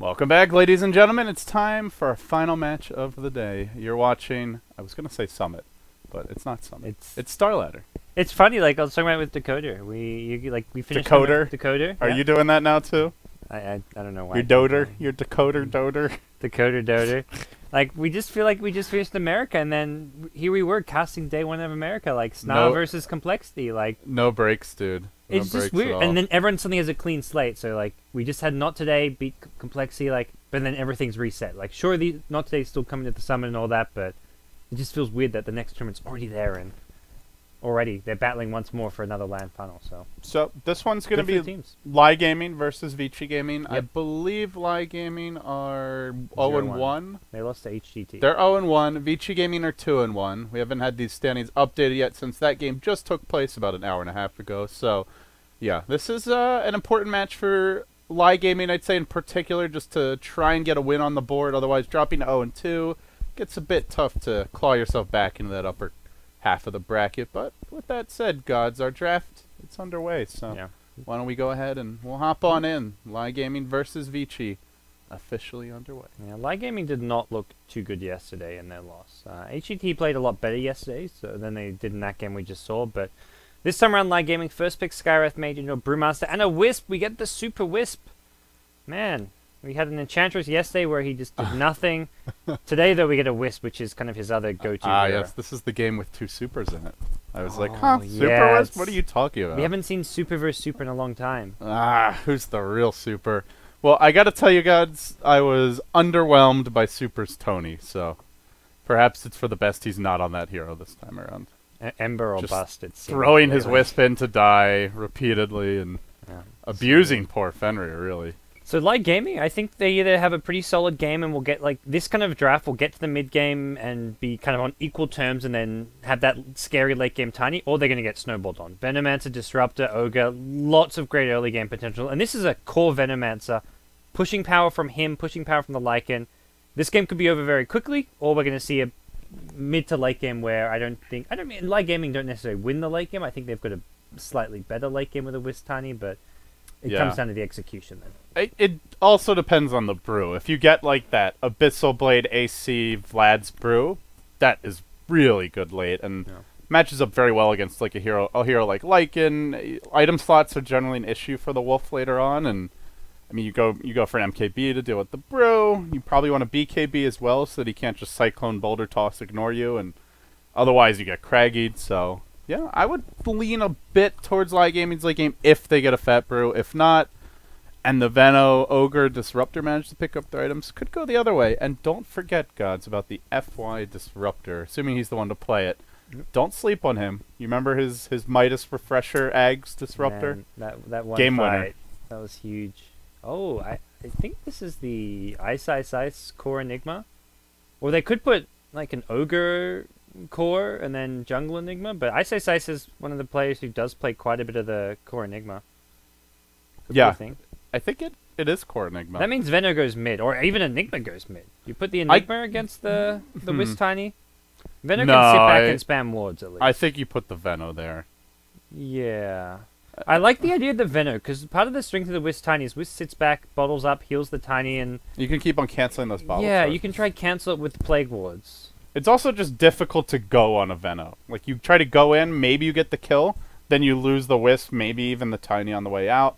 Welcome back, ladies and gentlemen. It's time for our final match of the day. You're watching, I was going to say Summit, but it's not Summit. It's Starladder. It's funny, like I was talking about with Decoder. We finished Decoder? Decoder. Are yeah. you doing that now too? I don't know why. Your doter? Your Decoder doter? Decoder doter. Like we just feel like we just finished America, and then here we were casting day one of America, like Snarl versus Complexity. Like no breaks, dude. No it's just weird. And then everyone suddenly has a clean slate. So like we just had Not Today beat Complexity, like, but then everything's reset. Like sure, the Not Today's still coming to the summit and all that, but it just feels weird that the next tournament's already there and already they're battling once more for another LAN final. So this one's going to be LAI Gaming versus Vici Gaming. Yep. I believe LAI Gaming are 0-1. They lost to HGT. They're 0-1. Vici Gaming are 2-1. We haven't had these standings updated yet since that game just took place about an hour and a half ago. So, yeah, this is an important match for LAI Gaming, I'd say in particular, just to try and get a win on the board. Otherwise, dropping to 0-2 gets a bit tough to claw yourself back into that upper half of the bracket. But with that said, GoDz, our draft, it's underway. So yeah. Why don't we go ahead and we'll hop on in. LAI Gaming versus Vici, officially underway. Yeah, LAI Gaming did not look too good yesterday in their loss. HGT played a lot better yesterday than they did in that game we just saw. But this time around, LAI Gaming first pick Skywrath Mage into a Brewmaster and a Wisp. We get the Super Wisp. Man, we had an Enchantress yesterday where he just did nothing. Today, though, we get a Wisp, which is kind of his other go-to. Yes, this is the game with 2 supers in it. I was like, huh, Super Wisp? What are you talking about? We haven't seen Super versus Super in a long time. Who's the real Super? Well, I gotta tell you, GoDz, I was underwhelmed by Super's Tony, so perhaps it's for the best he's not on that hero this time around. Ember or just bust, it's throwing his Wisp in to die repeatedly and abusing poor Fenrir, really. So LAI Gaming, I think they either have a pretty solid game and will get, like, this kind of draft will get to the mid-game and be kind of on equal terms and then have that scary late-game tiny, or they're going to get snowballed on. Venomancer, Disruptor, Ogre, lots of great early-game potential. And this is a core Venomancer. Pushing power from him, pushing power from the Lycan. This game could be over very quickly, or we're going to see a mid to late game where LAI Gaming don't necessarily win the late game. I think they've got a slightly better late game with a Wisp Tiny, but it comes down to the execution then. It also depends on the brew. If you get like that Abyssal Blade AC Vlad's brew, that is really good late and matches up very well against like a hero like Lycan. Item slots are generally an issue for the Wolf later on, and I mean you go for an MKB to deal with the brew. You probably want a BKB as well so that he can't just Cyclone Boulder Toss ignore you, and otherwise you get craggied. So yeah, I would lean a bit towards LAI Gaming's late game if they get a fat brew. If not, and the Veno, Ogre, Disruptor manage to pick up their items, could go the other way. And don't forget, GoDz, about the FY Disruptor, assuming he's the one to play it. Don't sleep on him. You remember his Midas Refresher Ags Disruptor? Man, that one game fight, winner. That was huge. Oh, I think this is the Ice Core Enigma. Or they could put like an Ogre Core and then Jungle Enigma, but Ice is one of the players who does play quite a bit of the Core Enigma. Could yeah. I think it is Core Enigma. That means Veno goes mid, or even Enigma goes mid. You put the Enigma against the Wisp Tiny. Veno can sit back and spam wards at least. I think you put the Veno there. Yeah. I like the idea of the Veno, because part of the strength of the Wisp Tiny is Wisp sits back, bottles up, heals the Tiny, and you can keep on canceling those bottles. Yeah, you can try cancel it with the Plague Wards. It's also just difficult to go on a Veno. Like, you try to go in, maybe you get the kill, then you lose the Wisp, maybe even the Tiny on the way out.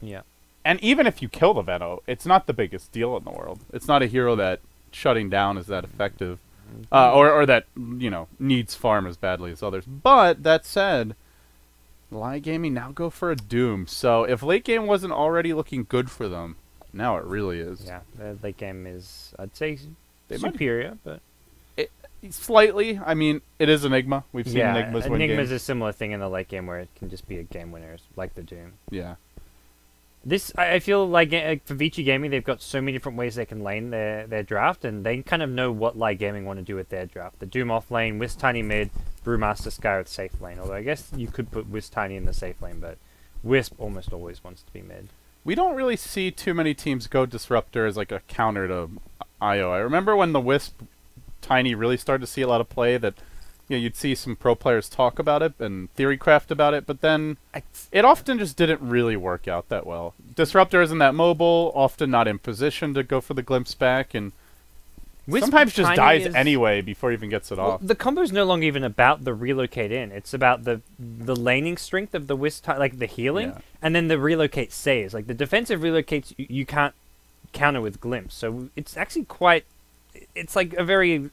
Yeah. And even if you kill the Veno, it's not the biggest deal in the world. It's not a hero that shutting down is that effective. Or that, you know, needs farm as badly as others. But, that said, LAI Gaming now go for a Doom. So, if late game wasn't already looking good for them, now it really is. Yeah, the late game is, I'd say, superior, but... Slightly. I mean, it is Enigma. We've seen Enigmas win games. Enigma's a similar thing in the late game where it can just be a game winner, like the Doom. Yeah. This, I feel like for Vici Gaming, they've got so many different ways they can lane their draft, and they kind of know what LAI Gaming want to do with their draft. The Doom off lane, Wisp Tiny mid, Brewmaster Skywrath safe lane. Although I guess you could put Wisp Tiny in the safe lane, but Wisp almost always wants to be mid. We don't really see too many teams go Disruptor as like a counter to IO. I remember when the Wisp Tiny really started to see a lot of play that, you know, you'd see some pro players talk about it and theorycraft about it, but then it often just didn't really work out that well. Disruptor isn't that mobile, often not in position to go for the glimpse back, and sometimes just dies anyway before he even gets it off. The combo is no longer even about the relocate in. It's about the laning strength of the Wisp, like the healing, and then the relocate saves. Like the defensive relocates, you can't counter with glimpse. So it's actually quite... It's like a very...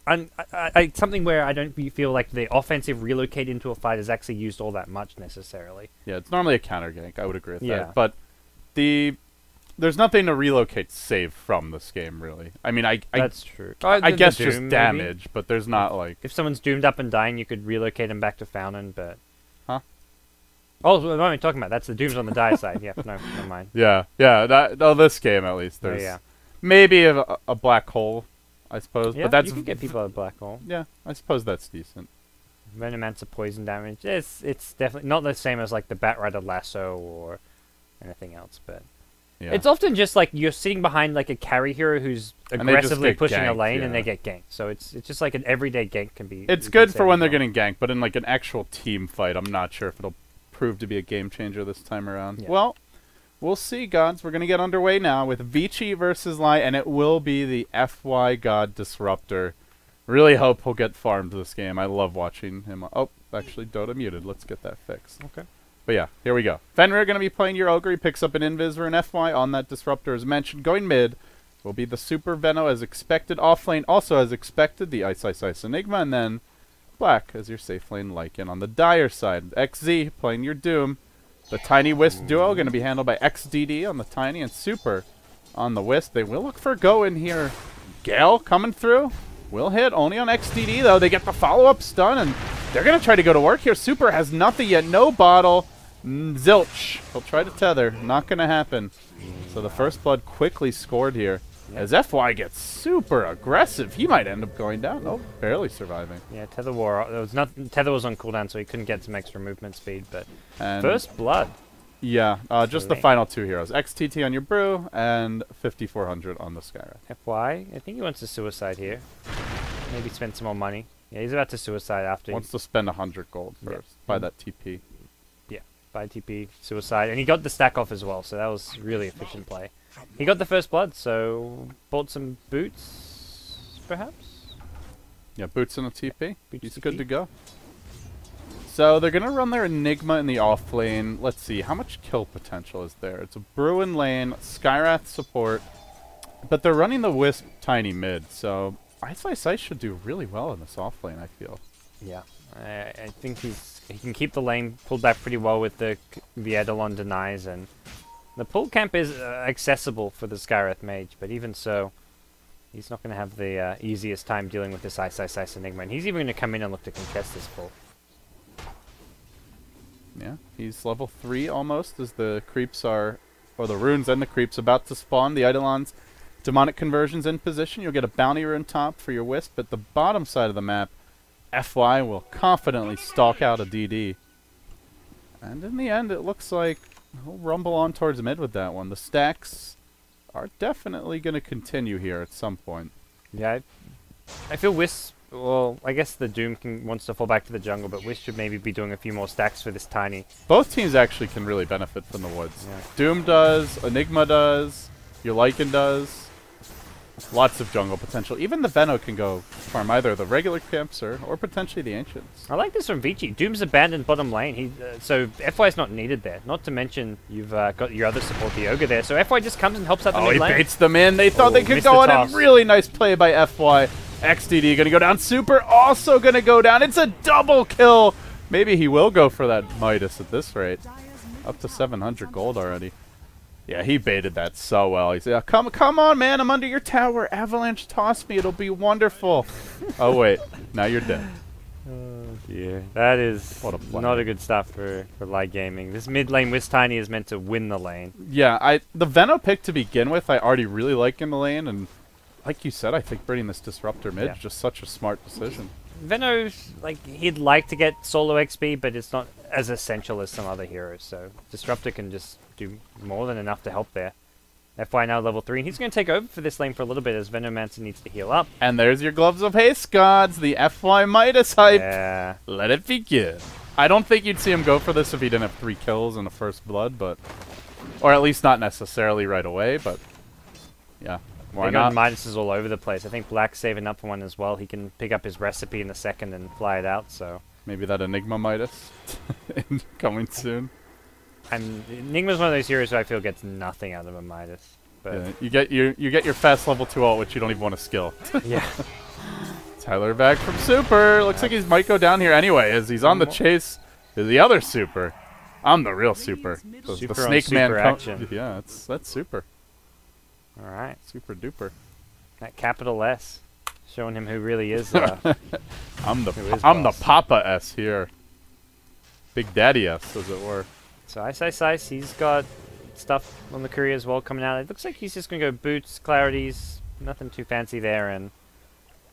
something where I don't feel like the offensive relocate into a fight is actually used all that much necessarily. Yeah, it's normally a counter gank. I would agree with that. But there's nothing to relocate save from this game, really. I mean, that's true. I guess Doom, just damage, but there's not like... If someone's doomed up and dying, you could relocate them back to Fountain, but... Huh? Oh, what am I talking about? That's the dooms on the die side. Yeah, no, never mind. Yeah. This game, at least, there's maybe a black hole, I suppose. Yeah, but that's... you can get people out of black hole. Yeah, I suppose that's decent. Venomancer poison damage. It's definitely not the same as like the Batrider lasso or anything else, but... Yeah. It's often just like you're sitting behind like a carry hero who's aggressively pushing a lane and they get ganked. So it's just like an everyday gank can be... It's good for when they're getting ganked, but in like an actual team fight, I'm not sure if it'll prove to be a game changer this time around. Yeah. Well, we'll see, gods. We're going to get underway now with Vici versus LAI, and it will be the FY God Disruptor. Really hope he'll get farmed this game. I love watching him. Oh, actually, Dota muted. Let's get that fixed. Okay. But yeah, here we go. Fenrir going to be playing your Ogre. He picks up an Invis or an FY on that Disruptor as mentioned. Going mid will be the Super Veno as expected. Off lane also as expected, the Ice Ice Ice Enigma. And then black as your safe lane Lycan. On the Dire side, XZ playing your Doom. The Tiny Wisp duo going to be handled by XDD on the Tiny and Super on the Wisp. They will look for go in here. Gale coming through. Will hit only on XDD though. They get the follow-up stun and they're going to try to go to work here. Super has nothing yet. No bottle. Zilch. He'll try to tether. Not going to happen. So the first blood quickly scored here. As FY gets super aggressive. He might end up going down. Oh, barely surviving. Yeah, tether wore. There was nothing. Tether was on cooldown, so he couldn't get some extra movement speed. But first blood. Yeah, just the final two heroes. XTT on your Brew and 5400 on the Skyra. FY, I think he wants to suicide here. Maybe spend some more money. Yeah, he's about to suicide after. Wants to spend 100 gold first. Buy that TP. Yeah, buy TP, suicide. And he got the stack off as well, so that was really efficient play. He got the first blood, so bought some boots, perhaps? Yeah, boots and a TP. Boots He's TP. good to go. So they're going to run their Enigma in the off lane. Let's see, how much kill potential is there? It's a Bruin lane, Skyrath support, but they're running the Wisp Tiny mid, so Ice Ice Ice should do really well in this off lane, I feel. Yeah, I think he can keep the lane pulled back pretty well with the Eidolon denies, and the pull camp is accessible for the Skyrath mage, but even so, he's not going to have the easiest time dealing with this Ice Ice Ice Enigma, and he's even going to come in and look to contest this pull. Yeah, he's level 3 almost as the creeps are, or the runes and the creeps about to spawn. The Eidolon's demonic conversions in position. You'll get a bounty rune top for your Wisp. At the bottom side of the map, FY will confidently stalk out a DD. And in the end, it looks like he'll rumble on towards mid with that one. The stacks are definitely going to continue here at some point. Yeah, I feel Wisp... Well, I guess the Doom wants to fall back to the jungle, but Wisp should maybe be doing a few more stacks for this Tiny. Both teams actually can really benefit from the woods. Yeah. Doom does, Enigma does, your Lycan does. Lots of jungle potential. Even the Veno can go farm either the regular camps or potentially the Ancients. I like this from Vici. Doom's abandoned bottom lane. So FY's not needed there. Not to mention you've got your other support, the Ogre, there. So FY just comes and helps out the mid lane. Oh, he baits them in. They thought they could go on a really nice play by FY. XDD going to go down. Super also going to go down. It's a double kill. Maybe he will go for that Midas at this rate. Up to 700 gold already. Yeah, he baited that so well. He said, come on, man. I'm under your tower. Avalanche toss me. It'll be wonderful. Oh, wait. Now you're dead. Oh, dear. That is not a good stuff for LAI Gaming. This mid lane with Tiny is meant to win the lane. Yeah, the Veno pick to begin with, I already really like in the lane, and like you said, I think bringing this Disruptor mid is just such a smart decision. Veno's, like, he'd like to get solo XP, but it's not as essential as some other heroes, so Disruptor can just do more than enough to help there. FY now level 3, and he's going to take over for this lane for a little bit as Venomancer needs to heal up. And there's your Gloves of Haste, gods, the FY Midas hype. Yeah. Let it begin. I don't think you'd see him go for this if he didn't have 3 kills in the first blood, but Or at least not necessarily right away, but yeah, why They got not? Midases all over the place. I think Black's saving up for one as well. He can pick up his recipe in a second and fly it out, so... Maybe that Enigma Midas coming soon. Enigma's one of those heroes who I feel gets nothing out of a Midas. But Yeah, you get your fast level 2 ult, which you don't even want to skill. yeah. Tyler back from Super. Looks like he might go down here anyway, as he's on the chase to the other Super. I'm the real Super. The Super Snake on Man super action. Yeah, that's Super. All right. Super duper. That capital S. Showing him who really is. I'm the boss. Papa S here. Big Daddy S, as it were. So Ice, he's got stuff on the courier as well coming out. It looks like he's just going to go boots, clarities, nothing too fancy there, and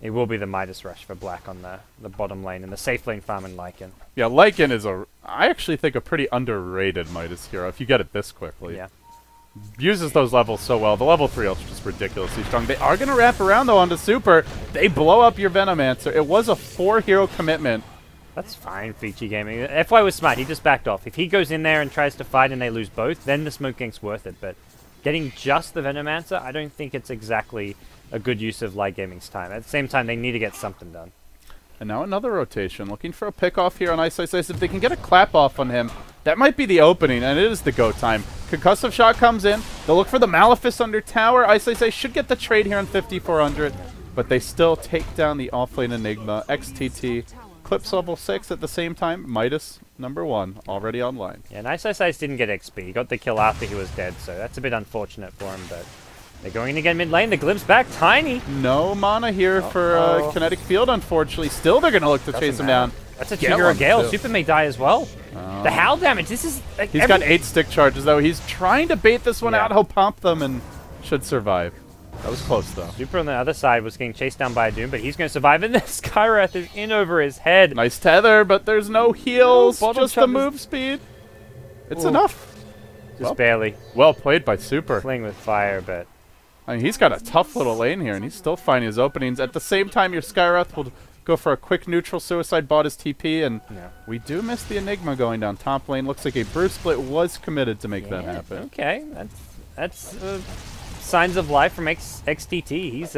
it will be the Midas Rush for Black on the bottom lane, and the safe lane farming Lycan. Yeah, Lycan is I actually think a pretty underrated Midas hero, if you get it this quickly. Yeah. Uses those levels so well. The level 3 ult's just ridiculously strong. They are going to wrap around, though, onto Super. They blow up your Venomancer. It was a 4-hero commitment. That's fine, Vici Gaming. FY was smart. He just backed off. If he goes in there and tries to fight and they lose both, then the Smoke Gank's worth it. But getting just the Venomancer, I don't think it's exactly a good use of Light Gaming's time. At the same time, they need to get something done. And now another rotation. Looking for a pick-off here on Ice. If they can get a clap-off on him, that might be the opening, and it is the go time. Concussive Shot comes in. They'll look for the Malefice under tower. Ice should get the trade here on 5,400, but they still take down the offlane Enigma. XTT clips level 6 at the same time. Midas, number 1, already online. Yeah, and Ice didn't get XP. He got the kill after he was dead, so that's a bit unfortunate for him, but they're going to get mid lane. The Glimpse back, Tiny. No mana here for Kinetic Field, unfortunately. Still, they're going to look to chase him down. That's a 2-hero Gale. Super may die as well. The Howl damage, this is... Like, he's got 8 stick charges, though. He's trying to bait this one out. He'll pump them and should survive. That was close, though. Super on the other side was getting chased down by a Doom, but he's going to survive. And the Skywrath is in over his head. Nice tether, but there's no heals. Just the move speed. It's enough. Just barely. Well played by Super. Playing with fire, but... I mean, he's got a tough little lane here, and he's still finding his openings. At the same time, your Skywrath will go for a quick neutral suicide, bought his TP, and we do miss the Enigma going down top lane. Looks like a Bruce Split was committed to make that happen. Okay, that's signs of life from XTT. He's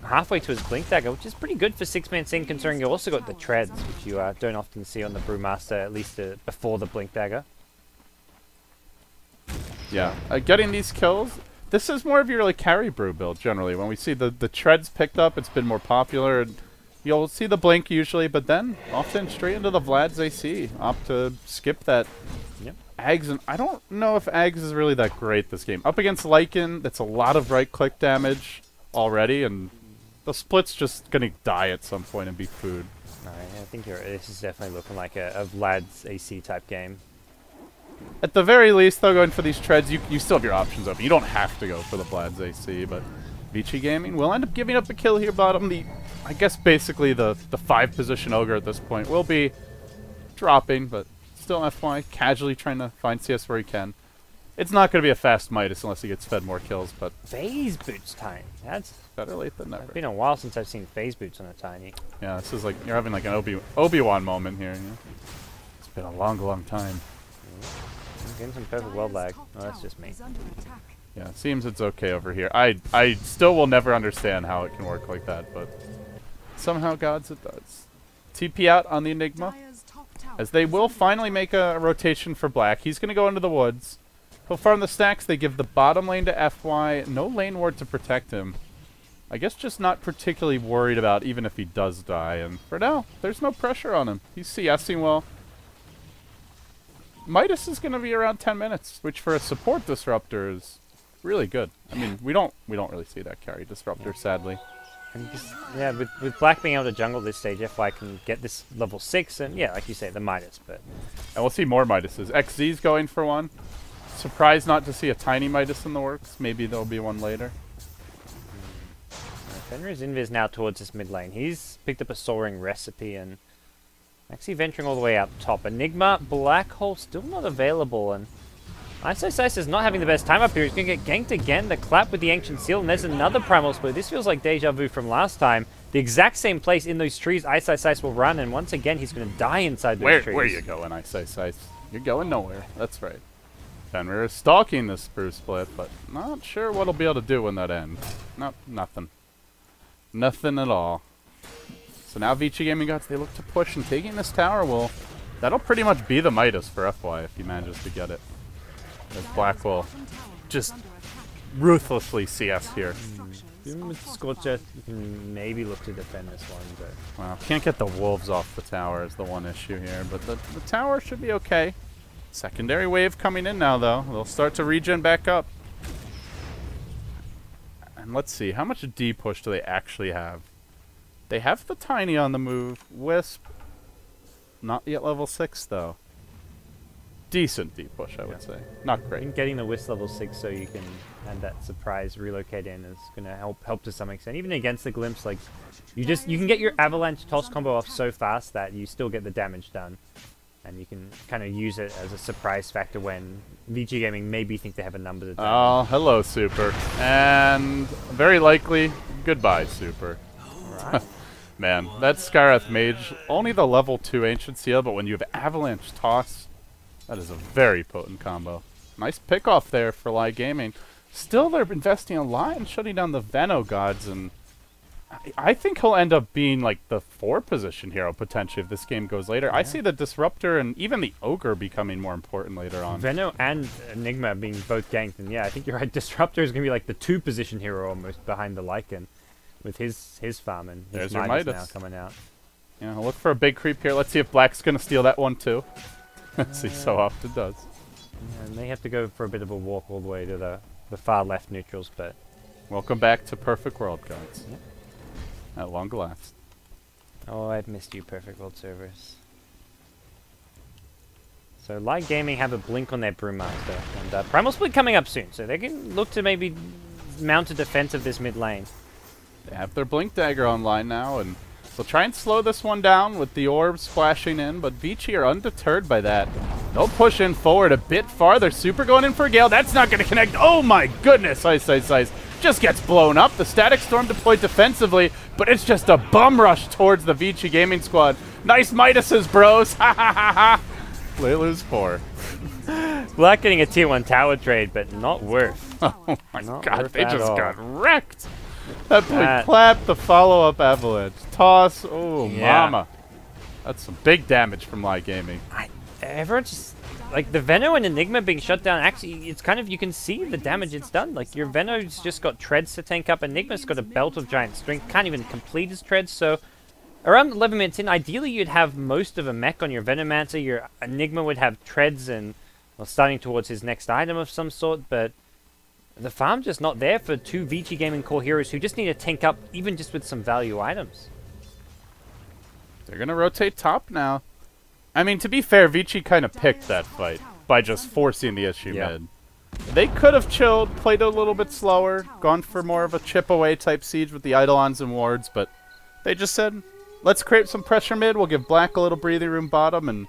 halfway to his Blink Dagger, which is pretty good for 6-man Sing, considering you also got the Treads, which you don't often see on the Brewmaster, at least before the Blink Dagger. Yeah, getting these kills... This is more of your carry brew build generally. When we see the Treads picked up, it's been more popular. And you'll see the Blink usually, but then often straight into the Vlad's AC. Opt to skip that. Yep. Ags, and I don't know if Ags is really that great this game. Up against Lycan, that's a lot of right-click damage already, and the Split's just going to die at some point and be food. Alright, I think this is definitely looking like a Vlad's AC type game. At the very least, though, going for these Treads, you still have your options open. You don't have to go for the Vlad's AC, but Vici Gaming will end up giving up a kill here bottom. I guess basically the 5-position Ogre at this point will be dropping, but still FY, casually trying to find CS where he can. It's not going to be a fast Midas unless he gets fed more kills, but... Phase Boots Tiny. That's better late than never. It's been a while since I've seen Phase Boots on a Tiny. Yeah, this is like, you're having like an Obi-Wan moment here. It's been a long, long time. I'm getting some perfect world lag. Oh, that's just me. Yeah, it seems it's okay over here. I still will never understand how it can work like that, but somehow, GoDz, it does. TP out on the Enigma, as they will finally make a rotation for Black. He's going to go into the woods. He'll farm the stacks. They give the bottom lane to FY. No lane ward to protect him. I guess just not particularly worried about even if he does die. And for now, there's no pressure on him. He's CSing well. Midas is going to be around 10 minutes, which for a support disruptor is really good. I mean, we don't really see that carry disruptor, sadly. And just, yeah, with Black being able to jungle this stage, FY can get this level 6, and yeah, like you say, the Midas. But and we'll see more Midases. XZ's going for one. Surprised not to see a tiny Midas in the works. Maybe there'll be one later. Fenrir's invis now towards this mid lane. He's picked up a soaring recipe and actually venturing all the way out top. Enigma, Black Hole still not available, and Ice is not having the best time up here. He's going to get ganked again. The clap with the Ancient Seal, and there's another Primal Split. This feels like deja vu from last time. The exact same place in those trees Ice will run, and once again he's going to die inside those trees. Where you going, Ice? You're going nowhere. That's right. Fenrir is stalking this brew split, but not sure what he'll be able to do when that ends. Nope, nothing. Nothing at all. So now Vici Gaming Gods, they look to push, and taking this tower will... That'll pretty much be the Midas for FY if he manages to get it. As Black will just ruthlessly CS here. Even with Scorch Earth, you can maybe look to defend this one, but... Well, can't get the wolves off the tower is the one issue here, but the tower should be okay. Secondary wave coming in now, though. They'll start to regen back up. And let's see, how much D push do they actually have? They have the Tiny on the move. Wisp, not yet level 6, though. Decent D push, I would say. Not I great. think getting the Wisp level 6 so you can have that surprise relocate in is going to help to some extent. Even against the Glimpse, like, you can get your Avalanche toss combo off so fast that you still get the damage done. And you can kind of use it as a surprise factor when VG Gaming maybe think they have a number to Oh, hello, Super. And very likely, goodbye, Super. Alright. Man, that Skywrath Mage, only the level 2 Ancient Seal, but when you have Avalanche Toss, that is a very potent combo. Nice pick-off there for LAI Gaming. Still, they're investing a lot in shutting down the Veno Gods, and I think he'll end up being like the 4-position hero potentially if this game goes later. Yeah. I see the Disruptor and even the Ogre becoming more important later on. Veno and Enigma being both ganked, and yeah, I think you're right. Disruptor is going to be like the 2-position hero almost behind the Lycan with his farm and his Midas now coming out. Yeah, I'll look for a big creep here. Let's see if Black's going to steal that one too. As he so often does. Yeah, and they have to go for a bit of a walk all the way to the far left neutrals, but... Welcome back to Perfect World, guys. Yep. At long last. Oh, I've missed you, Perfect World servers. So, LAI Gaming have a blink on their Brewmaster, and Primal Split coming up soon, so they can look to maybe mount a defense of this mid lane. They have their Blink Dagger online now, and they'll try and slow this one down with the orbs splashing in, but Vici are undeterred by that. They'll push in forward a bit farther. Super going in for a Gale. That's not going to connect. Oh my goodness. Ice. Just gets blown up. The Static Storm deployed defensively, but it's just a bum rush towards the Vici Gaming squad. Nice Midases, bros. Ha ha ha ha. They lose 4. Black getting a tier 1 tower trade, but not worth. Oh my god, they just all. got wrecked. That boy clapped the follow-up Avalanche. Toss. Oh, yeah. Mama. That's some big damage from LAI Gaming. Everyone just... Like, the Veno and Enigma being shut down, actually, it's kind of... You can see the damage it's done. Like, your Veno's just got treads to tank up. Enigma's got a belt of giant strength. Can't even complete his treads, so... Around 11 minutes in, ideally you'd have most of a mech on your Venomancer. Your Enigma would have treads and... Well, starting towards his next item of some sort, but... The farm's just not there for 2 Vici Gaming core heroes who just need to tank up, even just with some value items. They're going to rotate top now. I mean, to be fair, Vici kind of picked that fight by just forcing the issue mid. They could have chilled, played a little bit slower, gone for more of a chip away type siege with the Eidolons and wards, but they just said, let's create some pressure mid, we'll give Black a little breathing room bottom, and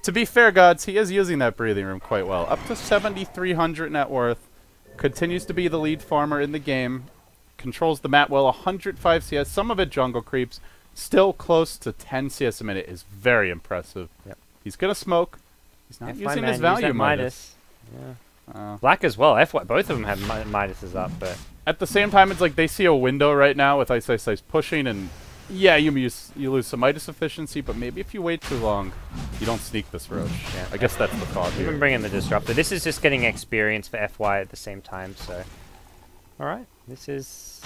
to be fair, Gods, he is using that breathing room quite well. Up to 7,300 net worth, continues to be the lead farmer in the game, controls the map well, 105 CS, some of it jungle creeps, still close to 10 CS a minute is very impressive. Yep. He's going to smoke. He's not using his value Midas. Yeah. Black as well. Both of them have Midases up, but... At the same time, it's like they see a window right now with Ice pushing, and yeah, you lose some Midas efficiency, but maybe if you wait too long, you don't sneak this Roche. Yeah. I guess that's the thought here. Even bringing the Disruptor. This is just getting experience for FY at the same time, so... Alright, this is...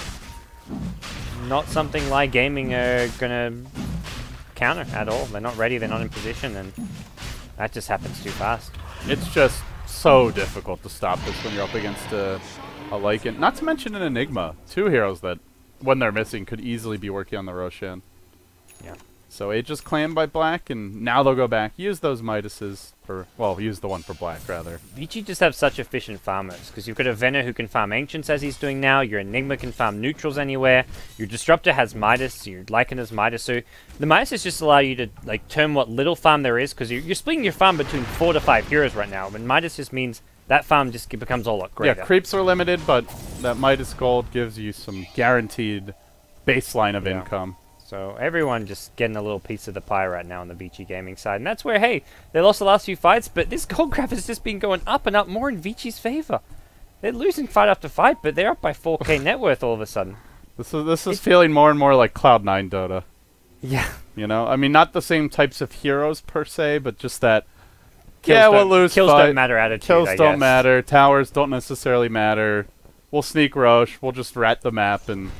not something LAI Gaming are gonna counter at all. They're not ready, they're not in position, and that just happens too fast. It's just so difficult to stop this when you're up against a Lycan. Not to mention an Enigma. 2 heroes that, when they're missing, could easily be working on the Roshan. Yeah. So Aegis claimed by Black, and now they'll go back. Use those Midases for... Well, use the one for Black, rather. Vici just have such efficient farmers, because you've got a Veno who can farm Ancients as he's doing now, your Enigma can farm neutrals anywhere, your Disruptor has Midas, your Lycan has Midas, so the Midases just allow you to like turn what little farm there is, because you're splitting your farm between 4 to 5 heroes right now, and Midas just means that farm just becomes a lot greater. Yeah, creeps are limited, but that Midas Gold gives you some guaranteed baseline of income. So everyone just getting a little piece of the pie right now on the Vici Gaming side. And that's where, hey, they lost the last few fights, but this gold graph has just been going up and up more in Vici's favor. They're losing fight after fight, but they're up by 4k net worth all of a sudden. This is feeling more and more like Cloud9 Dota. Yeah. You know? I mean, not the same types of heroes per se, but just that, Kills we'll lose Kills fight. don't matter attitude, Kills I don't guess. matter. Towers don't necessarily matter. We'll sneak rush. We'll just rat the map and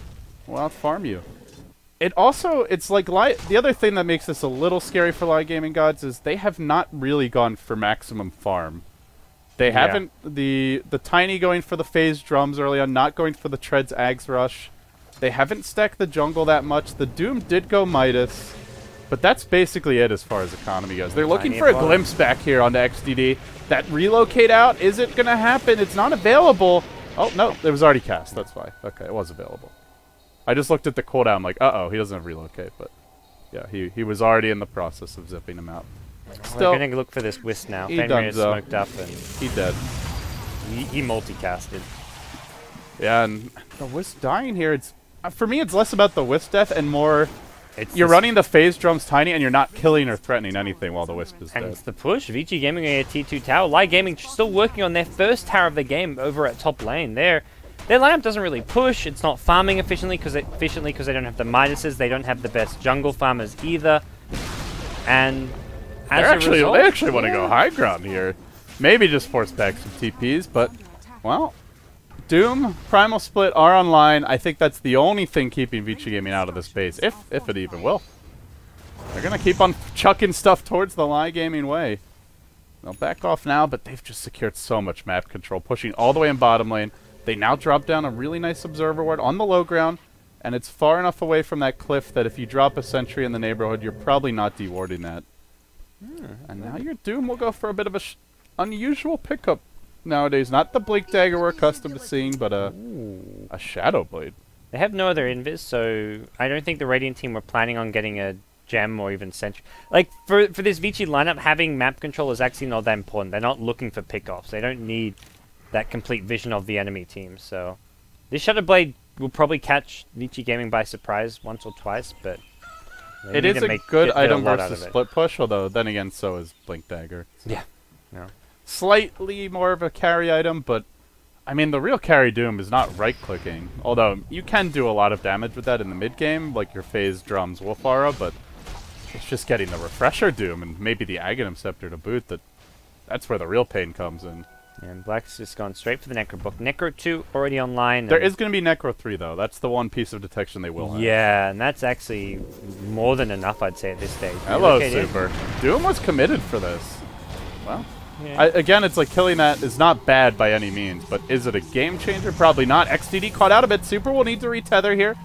we'll out-farm you. It's like the other thing that makes this a little scary for LAI Gaming GoDz is they have not really gone for maximum farm. They haven't the Tiny going for the phase drums early on, not going for the Treads Ags rush. They haven't stacked the jungle that much. The Doom did go Midas, but that's basically it as far as economy goes. They're looking for a glimpse back here onto XDD. That relocate out isn't gonna happen. It's not available. Oh no, it was already cast. That's why. Okay, it was available. I just looked at the cooldown like, uh-oh, he doesn't have relocate, but yeah, he was already in the process of zipping him out. Still, we're going to look for this Wisp now. Fenrir is smoked up and he dead. He multicasted. Yeah, and the Wisp dying here, it's for me it's less about the Wisp death and more you're running the phase drums Tiny and you're not killing or threatening anything while the Wisp is dead. And it's the push. Vici Gaming a T2 tower. LAI Gaming still working on their first tower of the game over at top lane. Their lineup doesn't really push. It's not farming efficiently because they don't have the Midases. They don't have the best jungle farmers either. And they actually want to go high ground here. Maybe just force back some TPs, but well, Doom, Primal Split are online. I think that's the only thing keeping Vici Gaming out of the space, if it even will. They're gonna keep on chucking stuff towards the LAI Gaming way. They'll back off now, but they've just secured so much map control, pushing all the way in bottom lane. They now drop down a really nice observer ward on the low ground, and it's far enough away from that cliff that if you drop a sentry in the neighborhood, you're probably not dewarding that. And now your Doom will go for a bit of a unusual pickup nowadays. Not the Blink Dagger we're accustomed to seeing, but a Shadow Blade. They have no other invis, so I don't think the Radiant team were planning on getting a gem or even sentry. Like, for this Vici lineup, having map control is actually not that important. They're not looking for pickoffs. They don't need that complete vision of the enemy team. So this Shadow Blade will probably catch Vici Gaming by surprise once or twice, but it is a good item versus split push, although then again so is Blink Dagger. Yeah. Slightly more of a carry item, but I mean the real carry Doom is not right clicking. Although you can do a lot of damage with that in the mid game, like your phase drums Wolf Aura, but it's just getting the refresher Doom and maybe the Aghanim Scepter to boot that's where the real pain comes in. And Black's just gone straight for the Necro book. Necro 2 already online. There is going to be Necro 3, though. That's the one piece of detection they will have. Yeah, and that's actually more than enough, I'd say, at this stage. Hello, Super. Doom was committed for this. Well, again, it's like killing that is not bad by any means, but is it a game changer? Probably not. XDD caught out a bit. Super will need to retether here.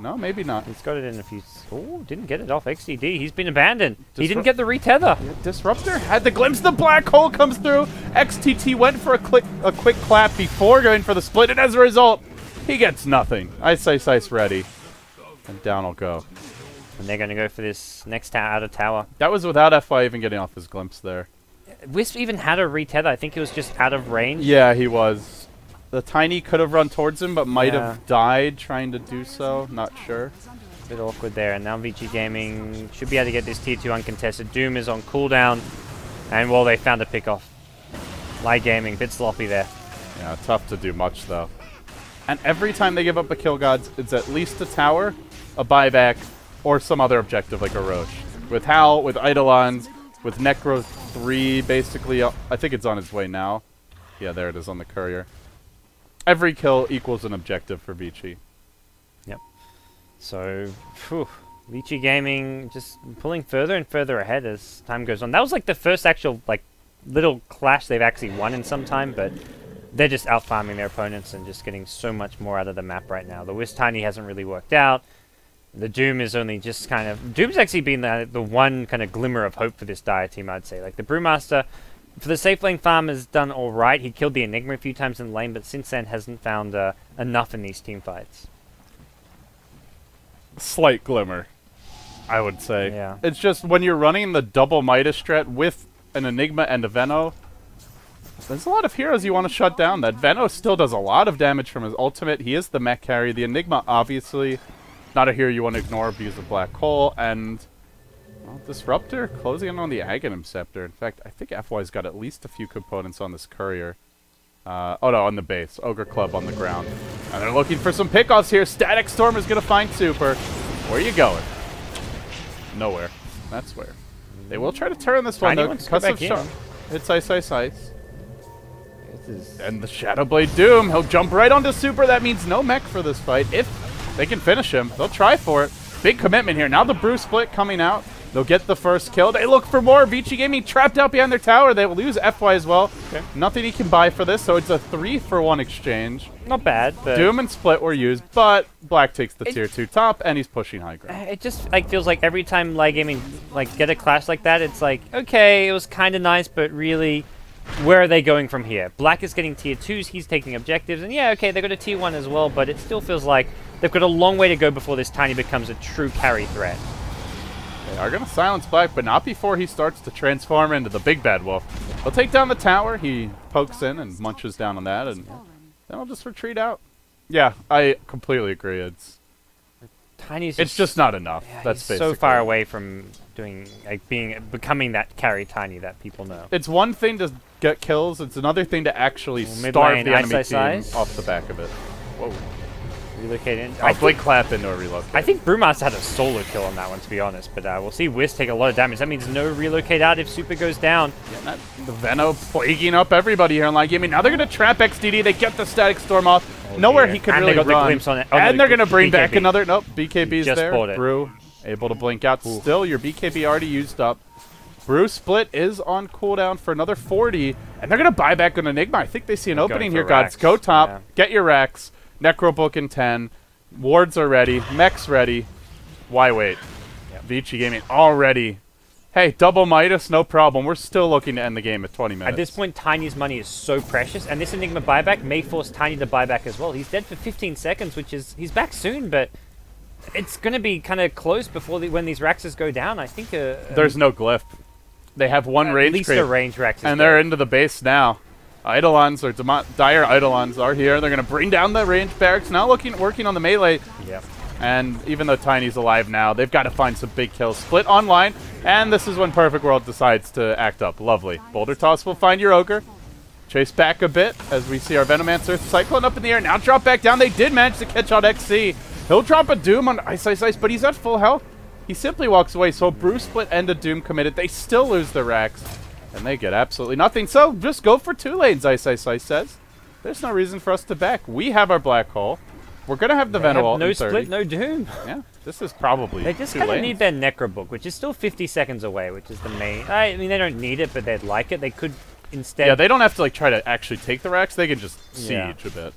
No, maybe not. He's got it in a few... Oh, didn't get it off XDD. He's been abandoned. He didn't get the retether. Yeah, Disruptor had the glimpse. The black hole comes through. XTT went for a quick clap before going for the split, and as a result, he gets nothing. Ice ready. And down will go. And they're going to go for this next outer tower. That was without FY even getting off his glimpse there. Wisp even had a retether. I think he was just out of range. Yeah, he was. The Tiny could have run towards him, but might have died trying to do so. Not sure. A bit awkward there. And now Vici Gaming should be able to get this tier 2 uncontested. Doom is on cooldown. And, well, they found a pick-off. LAI Gaming, bit sloppy there. Yeah, tough to do much, though. And every time they give up a kill, GoDz, it's at least a tower, a buyback, or some other objective like a Roche. With Hal, with Eidolons, with Necro 3, basically. I think it's on its way now. Yeah, there it is on the courier. Every kill equals an objective for Vici. Yep. So, Vici Gaming just pulling further and further ahead as time goes on. That was like the first actual little clash they've actually won in some time, but they're just out-farming their opponents and just getting so much more out of the map right now. The Wisp Tiny hasn't really worked out. The Doom is only just kind of... Doom's actually been the one kind of glimmer of hope for this Dire team, I'd say. Like, the Brewmaster... For the safe lane farm has done alright. He killed the Enigma a few times in the lane, but since then hasn't found enough in these team fights. Slight glimmer, I would say. Yeah. It's just when you're running the double Midas strat with an Enigma and a Veno, there's a lot of heroes you want to shut down. That Veno still does a lot of damage from his ultimate. He is the mech carry. The Enigma, obviously, Not a hero you want to ignore because of Black Hole, and well, Disruptor closing in on the Aghanim Scepter. In fact, I think FY's got at least a few components on this courier. Oh no, on the base. Ogre Club on the ground. And they're looking for some pickoffs here. Static Storm is going to find Super. Where are you going? Nowhere. That's where. They will try to turn this one, though. Concussive Shot. It's Ice, Ice, Ice. And the Shadow Blade Doom. He'll jump right onto Super. That means no mech for this fight. If they can finish him, they'll try for it. Big commitment here. Now the Brew Split coming out. They'll get the first kill. They look for more. Vici Gaming trapped out behind their tower. They will lose FY as well. Okay. Nothing he can buy for this, so it's a 3-for-1 exchange. Not bad. But Doom and Split were used, but Black takes the tier 2 top, and he's pushing high ground. It just like feels like every time LAI Gaming get a clash like that, it's like, okay, it was kind of nice, but really, where are they going from here? Black is getting tier 2s, he's taking objectives, and yeah, okay, they got a tier 1 as well, but it still feels like they've got a long way to go before this Tiny becomes a true carry threat. They are going to silence Black, but not before he starts to transform into the big bad wolf. He'll take down the tower. He pokes in and munches down on that, and then he'll just retreat out. Yeah, I completely agree. It's just not enough. Yeah, That's basically so far away from doing becoming that carry Tiny that people know. It's one thing to get kills. It's another thing to actually starve the enemy team off the back of it. Whoa. Relocate in. I Blink Clap into a relocate. I think Brewmaster had a solo kill on that one, to be honest, but we'll see Wiz take a lot of damage. That means no relocate out if Super goes down. Yeah, the Veno plaguing up everybody here in LAI Gaming. Now they're going to trap XDD. They get the Static Storm off. Nowhere he could really run. The glimpse on it. Oh, and no, they're going to bring BKB. back another. Nope, BKB's just there. Brew able to blink out. Ooh. Still, your BKB already used up. Brew Split is on cooldown for another 40, and they're going to buy back an Enigma. I think they see an opening here, GoDz. Go top. Yeah. Get your racks. Necrobook in 10. Wards are ready. Mech's ready. Why wait? Yep. Vici Gaming already. Hey, double Midas, no problem. We're still looking to end the game at 20 minutes. At this point, Tiny's money is so precious, and this Enigma buyback may force Tiny to buy back as well. He's dead for 15 seconds, which is... He's back soon, but it's going to be kind of close before when these Raxes go down. I think... There's no glyph. They have one range creep. At least a range Rax. And they're into the base now. Eidolons, or dire Eidolons are here. They're going to bring down the range barracks. Now working on the melee. Yep. And even though Tiny's alive now, they've got to find some big kills. Split online, and this is when Perfect World decides to act up. Lovely. Boulder Toss will find your Ogre. Chase back a bit as we see our Venomancer Cyclone up in the air. Now drop back down. They did manage to catch out XC. He'll drop a Doom on Ice, Ice, Ice, but he's at full health. He simply walks away, so Brew Split and a Doom committed. They still lose their racks. And they get absolutely nothing. So just go for 2 lanes, Ice, Ice, Ice says. There's no reason for us to back. We have our Black Hole. We're going to have the Veno ult no in 30. Split, no Doom. Yeah, this is probably They just kind of need their Necrobook, which is still 50 seconds away, which is the main... I mean, they don't need it, but they'd like it. They could instead... Yeah, they don't have to try to actually take the racks. They can just siege a bit.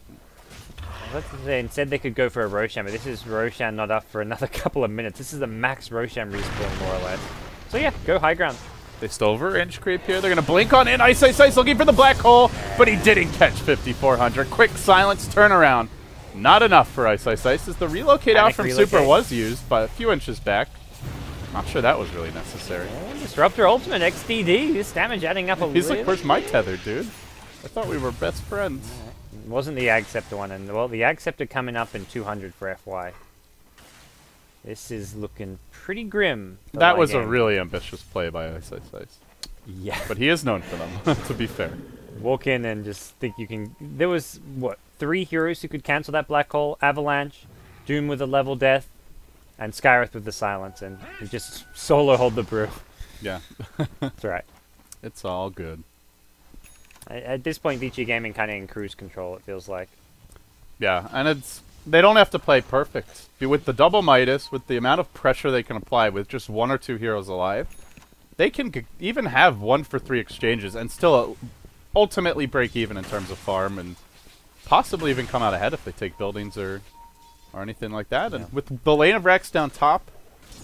Let's say instead they could go for a Roshan, but this is Roshan not up for another couple of minutes. This is the max Roshan respawn, more or less. So yeah, go high ground. They stole range creep here. They're going to blink on in. Ice, Ice, Ice looking for the Black Hole, but he didn't catch 5400. Quick silence turnaround. Not enough for Ice, Ice, Ice as the relocate out from Super was used by a few inches back. Not sure that was really necessary. Disruptor Ultimate XDD. This damage adding up a little. He's like, where's my tether, dude? I thought we were best friends. It wasn't the Ag Scepter one, and well, the Ag Scepter coming up in 200 for FY. This is looking pretty grim. That was a really ambitious play by Ice, Ice, Ice. Yeah. But he is known for them, to be fair. Walk in and just think you can... There was, what, 3 heroes who could cancel that Black Hole? Avalanche, Doom with a level death, and Skyreth with the silence, and he just solo hold the brew. Yeah. That's right. It's all good. At this point, Vici Gaming kind of in cruise control, it feels like. Yeah, and it's... They don't have to play perfect. With the double Midas, with the amount of pressure they can apply with just 1 or 2 heroes alive, they can even have 1 for 3 exchanges and still ultimately break even in terms of farm and possibly even come out ahead if they take buildings or anything like that. Yeah. And with the lane of Rex down top,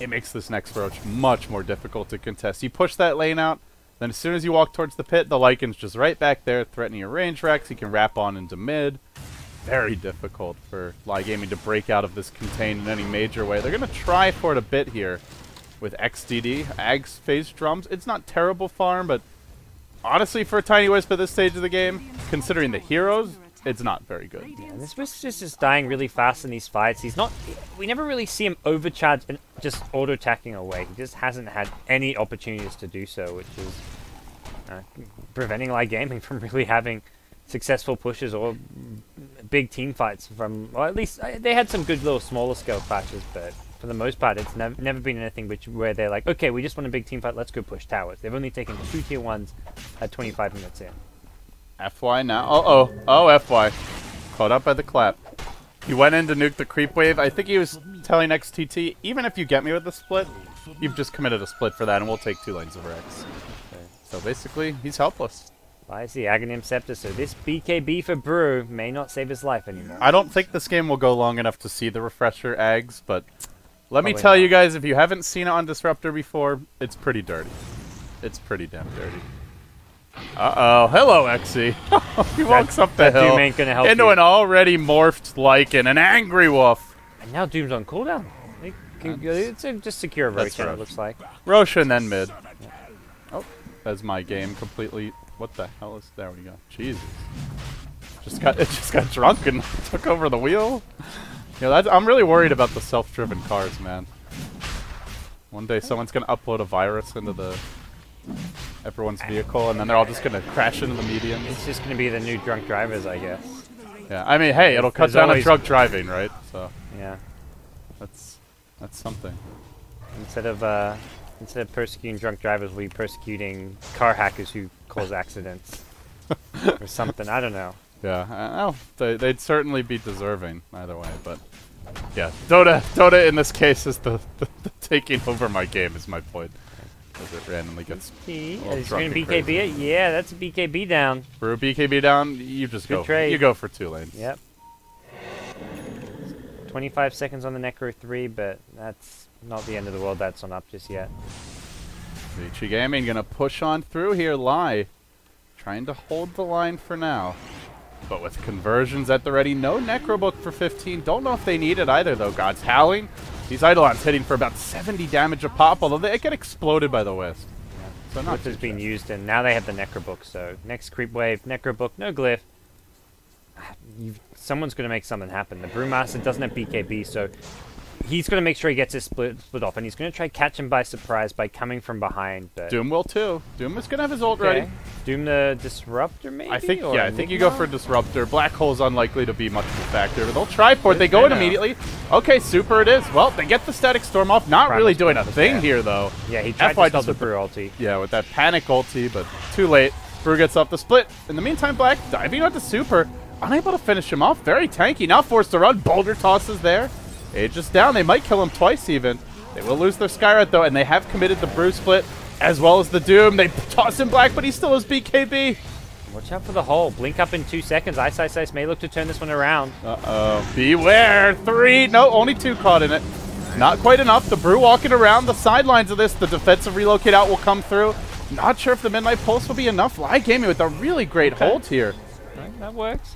it makes this next roach much more difficult to contest. You push that lane out, then as soon as you walk towards the pit, the Lycan's just right back there threatening your range Rex. He can wrap on into mid. Very difficult for LAI Gaming to break out of this contain in any major way. They're going to try for it a bit here with XDD. Ag's phase drums. It's not terrible farm, but honestly, for a Tiny Wisp at this stage of the game, considering the heroes, it's not very good. Yeah, this Wisp is just dying really fast in these fights. He's not. We never really see him overcharge and just auto attacking away. He just hasn't had any opportunities to do so, which is preventing LAI Gaming from really having successful pushes or big team fights. Or at least they had some good little smaller scale patches, but for the most part, it's never been anything where they're like, okay, we just want a big team fight, let's go push towers. They've only taken 2 tier 1s at 25 minutes in. FY now. Oh, FY. Caught up by the clap. He went in to nuke the creep wave. I think he was telling XTT, even if you get me with the split, you've just committed a split for that, and we'll take 2 lanes over X. Okay. So basically, he's helpless. Buys the Aghanim Scepter, so this BKB for Brew may not save his life anymore. I don't think this game will go long enough to see the refresher Ags, but let me tell you guys, if you haven't seen it on Disruptor before, it's pretty dirty. It's pretty damn dirty. Uh-oh. Hello, XE. He walks up the hill Doom ain't gonna help into an already morphed Lycan, an angry wolf. And now Doom's on cooldown. It's just secure Roshan, it looks like. Roshan, then mid. Oh, that's my game completely. What the hell is... There we go. Jesus. It just got drunk and took over the wheel. Yeah, I'm really worried about the self-driven cars, man. One day someone's gonna upload a virus into everyone's vehicle, and then they're all just gonna crash into the medians. It's just gonna be the new drunk drivers, I guess. Yeah, I mean, hey, it'll cut down on drunk driving, right? So yeah, that's something. Instead of persecuting drunk drivers, we'll be persecuting car hackers who cause accidents or something. I don't know. Yeah, they'd certainly be deserving either way, but yeah, Dota in this case is the taking over my game is my point. Because it randomly gets Is going to BKB it? Yeah, that's a BKB down. For a BKB down, you just go. You go for 2 lanes. Yep. 25 seconds on the Necro 3, but that's not the end of the world. That's on up just yet. Vici Gaming gonna push on through here. LAI trying to hold the line for now, but with conversions at the ready. No Necrobook for 15. Don't know if they need it either though. GoDz howling. These Eidolons hitting for about 70 damage a pop, although they get exploded by the Wisp. Yeah. So not has been used, and now they have the Necrobook. So next creep wave, Necrobook, no glyph. Someone's going to make something happen. The Brewmaster doesn't have BKB, so he's going to make sure he gets his split off, and he's going to try catch him by surprise by coming from behind. But Doom will too. Doom is going to have his ult ready. Doom the Disruptor, maybe? I think you go for Disruptor. Black Hole's unlikely to be much of a factor, but they'll try for it. They go in immediately. Okay, super it is. Well, they get the Static Storm off. Not really doing a thing here, though. Yeah, he tried to stop the Brew ulti. Yeah, with that panic ulti, but too late. Brew gets off the split. In the meantime, Black diving onto super. Unable to finish him off. Very tanky. Now forced to run. Boulder tosses there. Aegis down. They might kill him twice even. They will lose their Skyrat though, and they have committed the Brew split as well as the Doom. They toss him Black, but he still has BKB. Watch out for the hole. Blink up in 2 seconds. Ice may look to turn this one around. Uh-oh. Beware. 3. No, only 2 caught in it. Not quite enough. The Brew walking around the sidelines of this. The defensive relocate out will come through. Not sure if the Midnight Pulse will be enough. LAI Gaming with a really great hold here. Right, that works.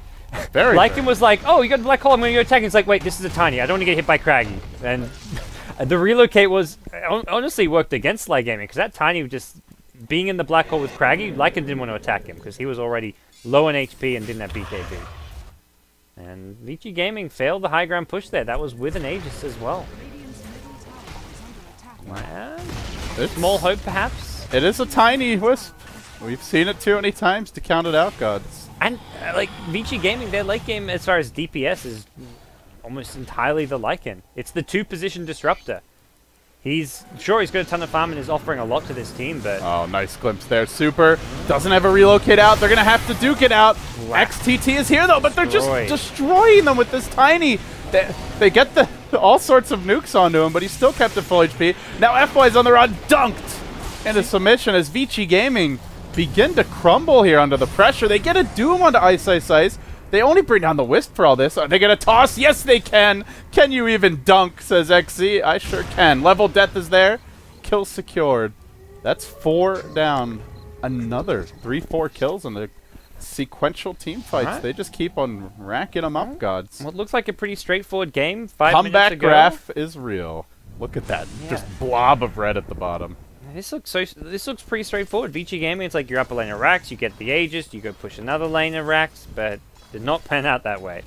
Very Lycan was like, oh, you got a black hole, I'm going to go attack. He's like, wait, this is a tiny. I don't want to get hit by Craggy. And the relocate was, honestly, worked against LAI Gaming, because that tiny just being in the black hole with Craggy, Lycan didn't want to attack him, because he was already low in HP and didn't have BKB. And Vici Gaming failed the high ground push there. That was with an Aegis as well. Small hope, perhaps? It is a tiny Wisp. We've seen it too many times to count it out, GoDz. And, like, Vici Gaming, their late game as far as DPS is almost entirely the Lycan. It's the 2-position disruptor. He's got a ton of farm and is offering a lot to this team, but... Oh, nice glimpse there. Super doesn't have a relocate out. They're going to have to duke it out. XTT is here, though, but they're just destroying them with this tiny... They get all sorts of nukes onto him, but he's still kept at full HP. Now FY's on the run, dunked into submission as Vici Gaming begin to crumble here under the pressure. They get a Doom onto Ice. They only bring down the Wisp for all this. Are they going to toss? Yes, they can. Can you even dunk, says XZ. I sure can. Level death is there. Kill secured. That's 4 down. Another 3-4 kills in the sequential team fights. Right. They just keep on racking them up, GoDz. Well, it looks like a pretty straightforward game. 5 minutes ago. Comeback graph is real. Look at that. Yeah. Just blob of red at the bottom. This looks pretty straightforward. Vici Gaming, it's like you're up a lane of Rax, you get the Aegis, you go push another lane of Rax, but Did not pan out that way.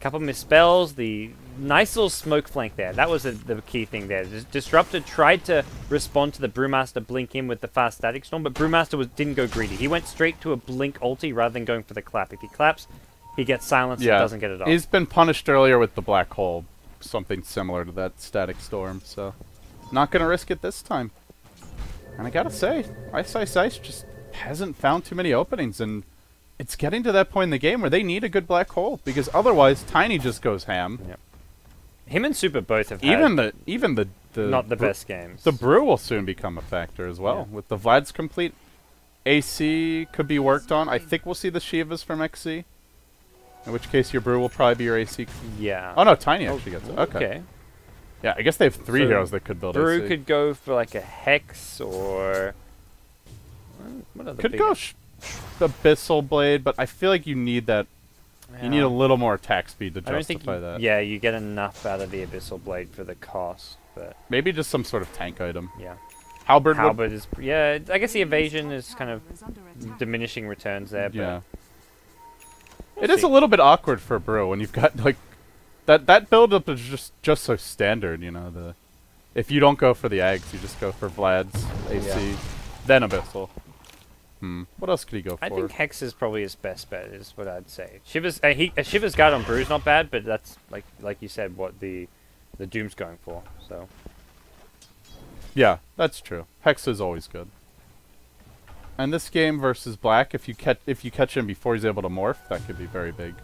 Couple misspells, the nice little smoke flank there. That was the key thing there. Disruptor tried to respond to the Brewmaster blink in with the fast static storm, but Brewmaster didn't go greedy. He went straight to a blink ulti rather than going for the clap. If he claps, he gets silenced and doesn't get it off. He's been punished earlier with the black hole. Something similar to that static storm, so not going to risk it this time. And I gotta say, Ice Ice Ice just hasn't found too many openings, and it's getting to that point in the game where they need a good black hole, because otherwise Tiny just goes ham. Yep. Him and Super both have even had the not the best games. The Brew will soon become a factor as well. Yeah. With the Vlad's complete, AC could be worked on. I think we'll see the Shivas from XC. In which case your Brew will probably be your AC. Yeah. Oh no, Tiny actually gets it. Okay. Yeah, I guess they have three heroes that could build Brew AC. could go for like a Hex or... What other could go Abyssal Blade, but I feel like you need that. You need a little more attack speed to justify that. Yeah, you get enough out of the Abyssal Blade for the cost, but maybe just some sort of tank item. Yeah. Halberd is I guess the evasion is kind of diminishing returns there, but yeah. It is a little bit awkward for a Brew when you've got like that build up is just so standard, you know, if you don't go for the Ags, you just go for Vlad's AC, then Abyssal. What else could he go for? I think Hex is probably his best bet, is what I'd say. Shiva's guard on Brew's not bad, but that's like you said, what the Doom's going for. So yeah, that's true. Hex is always good. And this game versus Black, if you catch him before he's able to morph, that could be very big.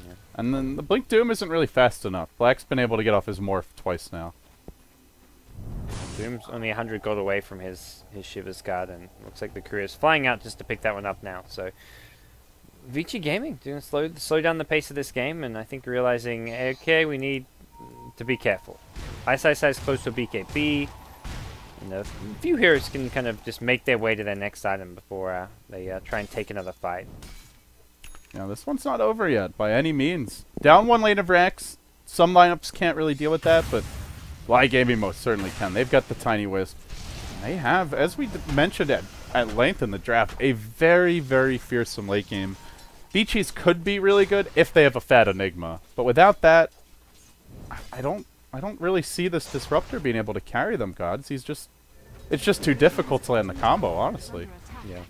Yeah. And then the Blink Doom isn't really fast enough. Black's been able to get off his morph twice now. Doom's only 100 gold away from his Shiva's guard, and looks like the Courier's flying out just to pick that one up now. So Vici Gaming doing slow down the pace of this game, and I think realizing, okay, we need to be careful. Ice Ice is close to a BKB, and a few heroes can kind of just make their way to their next item before they try and take another fight. Yeah, this one's not over yet by any means. Down one lane of Rex. Some lineups can't really deal with that, but LAI Gaming most certainly can. They've got the Tiny Wisp. They have, as we mentioned at length in the draft, a very, very fearsome late game. Vicis could be really good if they have a fat Enigma, but without that, I don't really see this Disruptor being able to carry them, GoDz. It's just too difficult to land the combo, honestly. Yeah.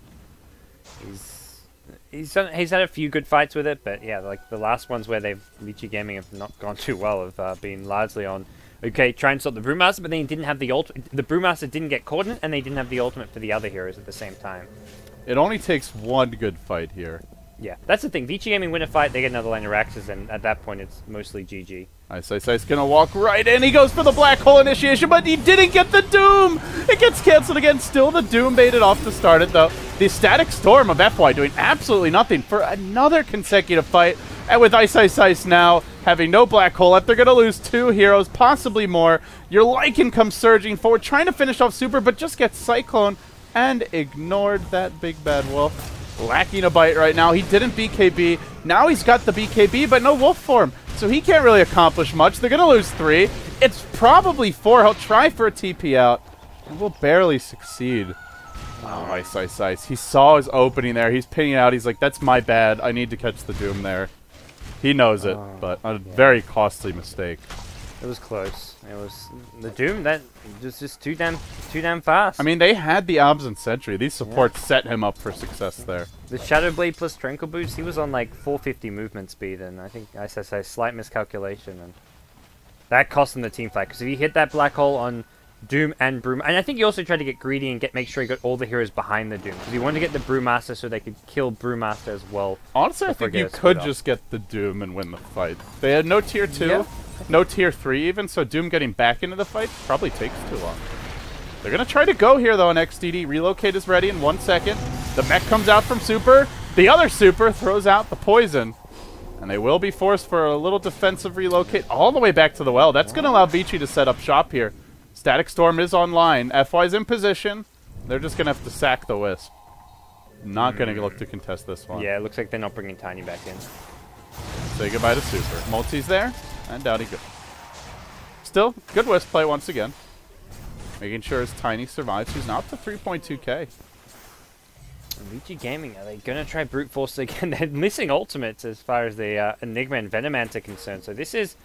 He's had a few good fights with it, but yeah, like the last ones where Vici Gaming have not gone too well have been largely on, okay, try and stop the Brewmaster, but then he didn't have the ultimate. The Brewmaster didn't get caught in it, and they didn't have the ultimate for the other heroes at the same time. It only takes one good fight here. Yeah, that's the thing. Vici Gaming win a fight, they get another lane of Raxes, and at that point, it's mostly GG. Ice Ice Ice gonna walk right in. He goes for the Black Hole initiation, but he didn't get the Doom! It gets canceled again. Still the Doom baited off to start it, though. The Static Storm of FY doing absolutely nothing for another consecutive fight. And with Ice Ice Ice now having no Black Hole left, they're gonna lose two heroes, possibly more. Your Lycan comes surging forward, trying to finish off Super, but just gets Cyclone and ignored that big bad wolf. Lacking a bite right now. He didn't BKB. Now he's got the BKB, but no wolf form. So he can't really accomplish much. They're going to lose 3. It's probably 4. He'll try for a TP out. And will barely succeed. Oh, Ice Ice Ice. He saw his opening there. He's pinning out. He's like, that's my bad. I need to catch the Doom there. He knows it, but a very costly mistake. It was close. It was the Doom that was just too damn fast. I mean, they had the Obs and Sentry. These supports set him up for success there. The Shadow Blade plus Tranquil Boost, he was on like 450 movement speed, and I think I said a slight miscalculation, and that cost him the team fight. Because if he hit that Black Hole on Doom and Broom, and I think he also tried to get greedy and make sure he got all the heroes behind the Doom, because he wanted to get the Brewmaster so they could kill Brewmaster as well. Honestly, I think you could just get the Doom and win the fight. They had no tier 2. Yeah. No tier 3 even, so Doom getting back into the fight probably takes too long. They're going to try to go here, though, on XDD. Relocate is ready in 1 second. The mech comes out from Super. The other Super throws out the poison. And they will be forced for a little defensive relocate all the way back to the well. That's going to allow Vici to set up shop here. Static Storm is online. FY's in position. They're just going to have to sack the Wisp. Not going to look to contest this one. Yeah, it looks like they're not bringing Tiny back in. Say goodbye to Super. Multi's there. And Dowdy good. Still, good Wisp play once again. Making sure his Tiny survives. He's now up to 3.2k. VG Gaming, are they going to try brute force again? They're missing ultimates as far as the Enigma and Venomant are concerned. So this is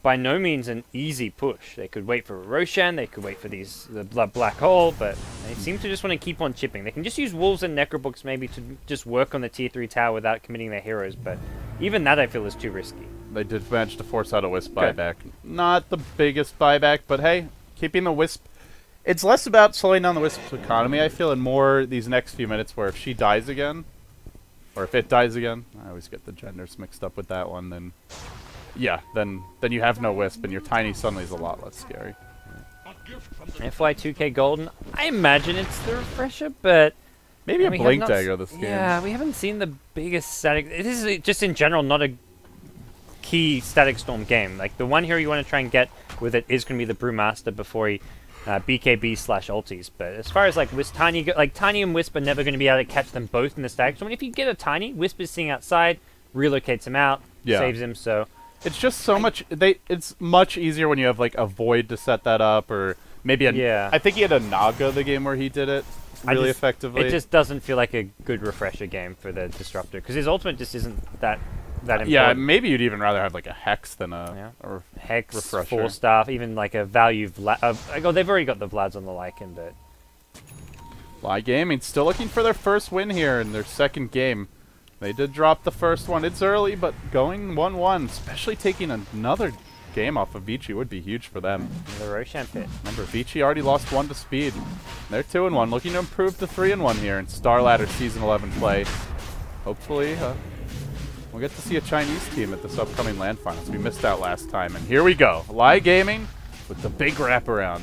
by no means an easy push. They could wait for a Roshan, they could wait for the Black Hole, but they seem to just want to keep on chipping. They can just use Wolves and Necrobooks maybe to just work on the tier 3 tower without committing their heroes, but even that I feel is too risky. They did manage to force out a Wisp buyback. Not the biggest buyback, but hey, keeping the Wisp... It's less about slowing down the Wisp's economy, I feel, and more these next few minutes where if she dies again, or if it dies again, I always get the genders mixed up with that one, then... Yeah, then you have no Wisp, and your Tiny suddenly is a lot less scary. FY2K Golden, I imagine it's the refresher, but... Maybe a Blink Dagger this game. Yeah, we haven't seen the biggest static... This is just in general not a key Static Storm game. Like, the one hero you want to try and get with it is going to be the Brewmaster before he BKB/ulties. But as far as, like, Tiny and Wisp are never going to be able to catch them both in the Static Storm. If you get a Tiny, Wisp is sitting outside, relocates him out, saves him, so... It's just so much... It's much easier when you have, like, a Void to set that up, or maybe a... Yeah. I think he had a Naga the game where he did it really effectively. It just doesn't feel like a good refresher game for the Disruptor, because his ultimate just isn't that important. Yeah, maybe you'd even rather have, like, a Hex than a Hex, refresher. 4-staff, even, like, a value... they've already got the Vlads on the Lycan, but... LAI Gaming still looking for their first win here in their second game. They did drop the first one. It's early, but going 1-1, especially taking another game off of Vici would be huge for them. The Roshan pit. Remember, Vici already lost 1 to speed. They're 2-1, looking to improve to 3-1 here in Starladder Season 11 play. Hopefully, we'll get to see a Chinese team at this upcoming LAN finals. We missed out last time, and here we go. LAI Gaming with the big wraparound.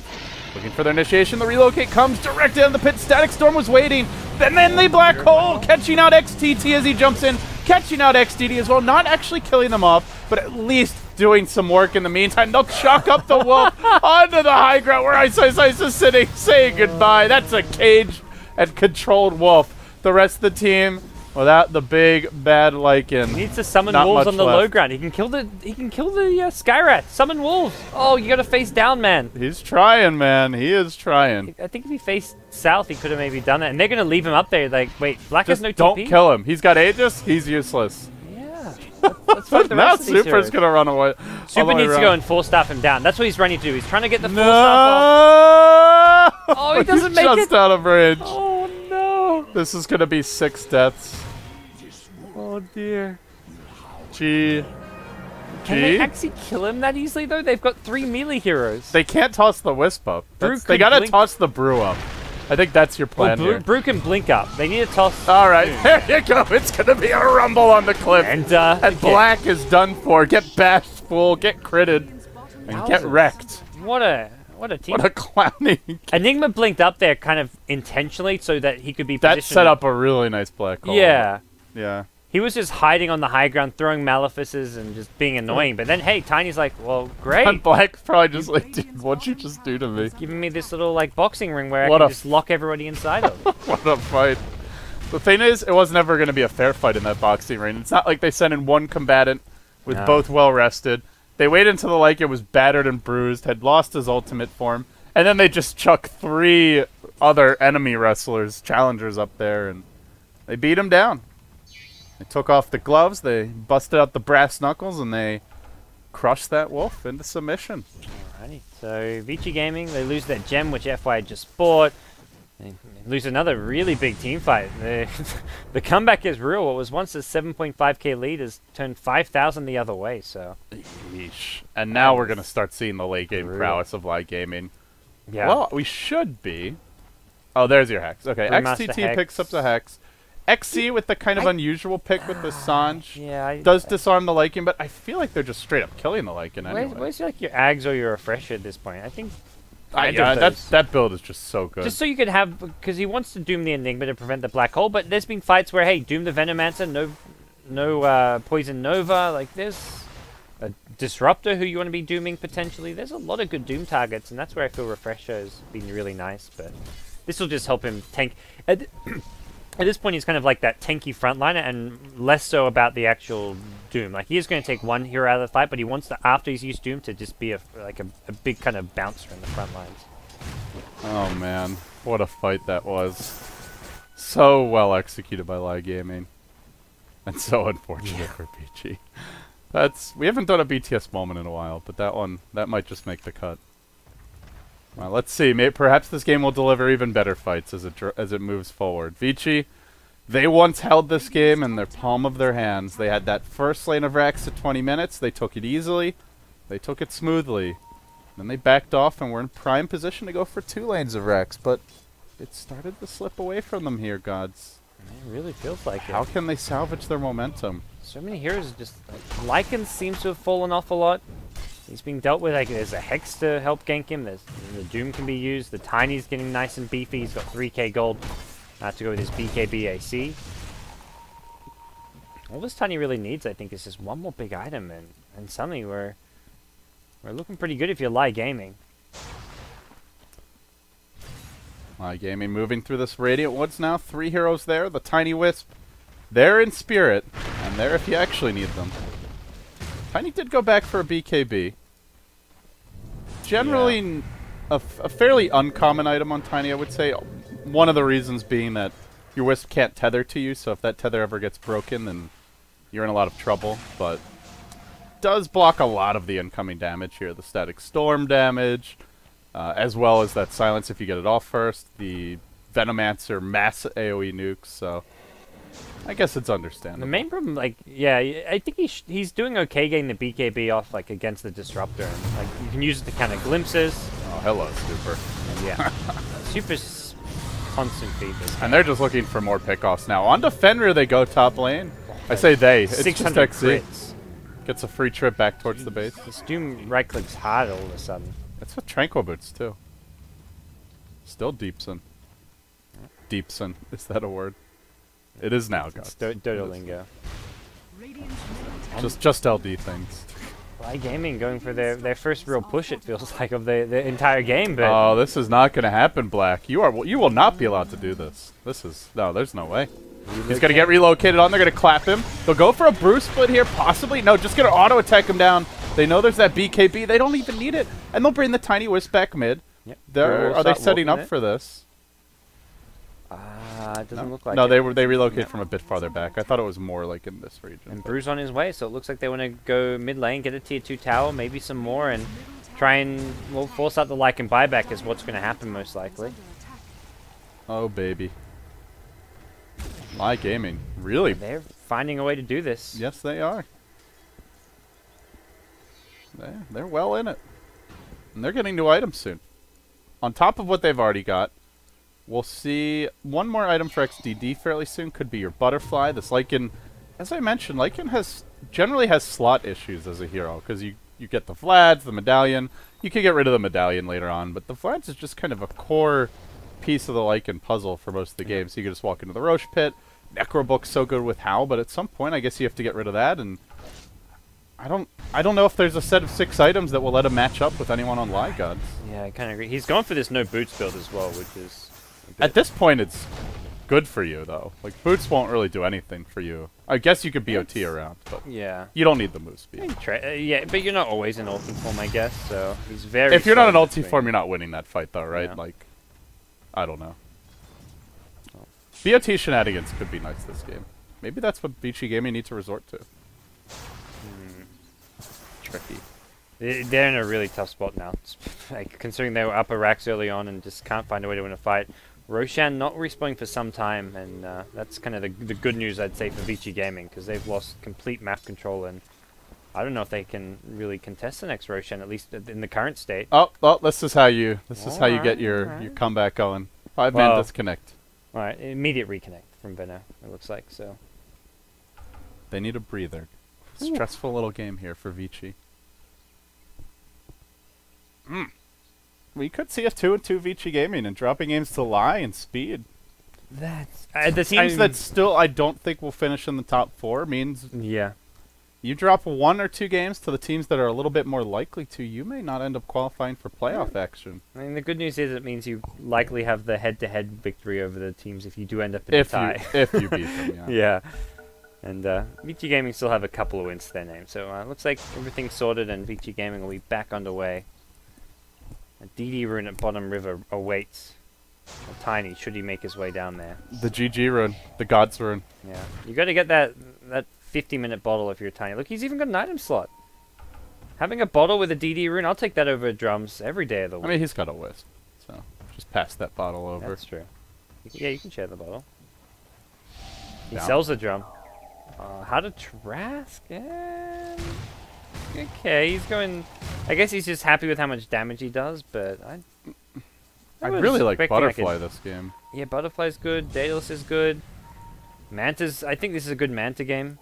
Looking for their initiation. The relocate comes directly on the pit. Static Storm was waiting. And then the Black Hole catching out XTT as he jumps in. Catching out XDD as well. Not actually killing them off, but at least doing some work in the meantime. They'll shock up the Wolf onto the high ground where Ice is sitting, saying goodbye. That's a caged and controlled Wolf. The rest of the team without the big bad Lycan. He needs to summon wolves on the low ground. He can kill the Skyrat. Summon wolves. Oh, you got to face down, man. He's trying, man. He is trying. I think if he faced south, he could have maybe done that. And they're going to leave him up there. Like, wait, Black has no TP. Don't kill him. He's got Aegis. He's useless. Yeah. That's what the now rest of these Super's going to run away. Super needs to go and 4-staff him down. That's what he's running to do. He's trying to get the 4-staff off. Oh, he doesn't make it. Just out of range. Oh, no. This is going to be 6 deaths. Oh dear. G. Can they actually kill him that easily though? They've got 3 melee heroes. They can't toss the Wisp up. They gotta toss the Brew up. I think that's your plan here. Brew can blink up. They need to toss... Alright, there you go. It's gonna be a rumble on the cliff. And Black is done for. Get bashed, fool. Get critted. And get wrecked. What a team. What a clowning. Enigma blinked up there kind of intentionally so that he could be positioned... That set up a really nice Black Hole. Yeah. Yeah. He was just hiding on the high ground, throwing Malefices and just being annoying. But then, hey, Tiny's like, well, great. And Black's probably just like, dude, what'd you just do to me? He's giving me this little, like, boxing ring where I can just lock everybody inside of. What a fight. The thing is, it was never going to be a fair fight in that boxing ring. It's not like they sent in one combatant with both well-rested. They waited until the Lycan was battered and bruised, had lost his ultimate form, and then they just chuck 3 other enemy wrestlers, challengers up there, and they beat him down. They took off the gloves, they busted out the brass knuckles, and they crushed that Wolf into submission. Alrighty, so Vici Gaming, they lose their gem, which FY just bought. They lose another really big team fight. The comeback is real. What was once a 7.5k lead has turned 5,000 the other way, so... Yeesh. And now we're going to start seeing the late game prowess of LAI Gaming. Yeah. Well, we should be. Oh, there's your Hex. Okay, XTT picks up the Hex. XC with the kind of unusual pick with the Sanj does disarm the Lycan, but I feel like they're just straight up killing the Lycan anyway. Where's like your Ags or your Refresher at this point? I think... that build is just so good. Just so you could have... Because he wants to Doom the Enigma to prevent the Black Hole, but there's been fights where, hey, Doom the Venomancer, no Poison Nova, like there's a Disruptor who you want to be dooming potentially. There's a lot of good Doom targets, and that's where I feel Refresher has been really nice, but this will just help him tank... At this point, he's kind of like that tanky frontliner, and less so about the actual Doom. Like, he is going to take one hero out of the fight, but he wants to, after he's used Doom, to just be a big kind of bouncer in the front lines. Oh, man. What a fight that was. So well executed by LAI Gaming. And so unfortunate for BG. We haven't done a BTS moment in a while, but that might just make the cut. Well, let's see. Perhaps this game will deliver even better fights as it moves forward. Vici, they once held this game in their palm of their hands. They had that first lane of racks at 20 minutes. They took it easily. They took it smoothly. Then they backed off and were in prime position to go for 2 lanes of racks, but it started to slip away from them here, GoDz. It really feels like it. How can they salvage their momentum? So many heroes just like Lycan seems to have fallen off a lot. He's being dealt with. Like there's a Hex to help gank him. The Doom can be used. The Tiny's getting nice and beefy. He's got 3k gold to go with his BKB AC. All this Tiny really needs, I think, is just one more big item, and suddenly we're looking pretty good if you're LAI Gaming. LAI Gaming moving through this Radiant Woods now. 3 heroes there. The Tiny Wisp. They're in spirit, and they're if you actually need them. Tiny did go back for a BKB. Generally, a fairly uncommon item on Tiny, I would say. One of the reasons being that your Wisp can't tether to you, so if that tether ever gets broken, then you're in a lot of trouble. But does block a lot of the incoming damage here. The Static Storm damage, as well as that Silence if you get it off first. The Venomancer mass AoE nukes, so I guess it's understandable. The main problem, like, yeah, I think he's doing okay getting the BKB off, like, against the Disruptor. And, like, you can use it to kind of glimpses. Oh, hello, Super. And, yeah. Super's constant feed. And they're just looking for more pickoffs now. On to Fenrir they go top lane. I say they. It's 600 just XZ. crits. Gets a free trip back towards the base. This Doom right-clicks hard all of a sudden. That's with Tranquil Boots, too. Still Deepson. Deepson. Is that a word? It is now, guys. Dodo lingo. Just LD things. LAI Gaming going for their first real push, it feels like, of the entire game. But oh, this is not going to happen, Black. You will not be allowed to do this. No, there's no way. He's going to get relocated on. They're going to clap him. They'll go for a Bruce split here, possibly. No, just going to auto attack him down. They know there's that BKB. They don't even need it, and they'll bring the Tiny Wisp back mid. Yep. Are they setting up for this? It doesn't look like no, it. they relocated from a bit farther back. I thought it was more like in this region. And Bruce on his way, so it looks like they want to go mid lane, get a tier 2 tower, maybe some more, and try and force out the Lycan buyback is what's going to happen most likely. Oh baby, LAI Gaming, really? They're finding a way to do this. Yes, they are. They're well in it, and they're getting new items soon. On top of what they've already got. We'll see one more item for XDD fairly soon. Could be your Butterfly. This Lycan, as I mentioned, Lycan generally has slot issues as a hero because you get the Vlads, the Medallion. You can get rid of the Medallion later on, but the Vlads is just kind of a core piece of the Lycan puzzle for most of the game. So you can just walk into the Roche Pit. Necrobook's so good with Howl, but at some point I guess you have to get rid of that. And I don't know if there's a set of 6 items that will let him match up with anyone on LAI GoDz. Yeah, I kind of agree. He's gone for this no boots build as well, which is. At this point, it's good for you, though. Like, boots won't really do anything for you. I guess you could BOT around, but yeah, you don't need the move speed. Yeah, but you're not always in ulti form, I guess, so he's very... If you're not in ulti form, you're not winning that fight, though, right? Yeah. Like, I don't know. BOT shenanigans could be nice this game. Maybe that's what Vici Gaming need to resort to. Tricky. They're in a really tough spot now. Like, considering they were upper racks early on and just can't find a way to win a fight. Roshan not respawning for some time, and that's kind of the good news, I'd say, for Vici Gaming, because they've lost complete map control, and I don't know if they can really contest the next Roshan, at least in the current state. Oh, this is how you get your comeback going. 5-man disconnect. All right, immediate reconnect from Veno, it looks like. So they need a breather. Stressful little game here for Vici. We could see a 2-2 Vici Gaming and dropping games to LAI and speed. That's the teams that still I don't think will finish in the top 4 means you drop 1 or 2 games to the teams that are a little bit more likely to. You may not end up qualifying for playoff action. I mean, the good news is it means you likely have the head-to-head victory over the teams if you do end up in a tie. If you beat them, yeah. Yeah. And Vici Gaming still have a couple of wins to their name, so it looks like everything's sorted and Vici Gaming will be back underway. A DD rune at bottom river awaits. Or Tiny, should he make his way down there. The GG rune. The GoDz rune. Yeah. You got to get that 50-minute bottle if you're Tiny. Look, he's even got an item slot. Having a bottle with a DD rune, I'll take that over drums every day of the week. I mean, he's got a wisp, so just pass that bottle over. That's true. Yeah, you can share the bottle. He Down. sells the drum. How to Trask? Okay, he's going... I guess he's just happy with how much damage he does, but I really like Butterfly this game. Yeah, Butterfly's good. Daedalus is good. Manta's... I think this is a good Manta game.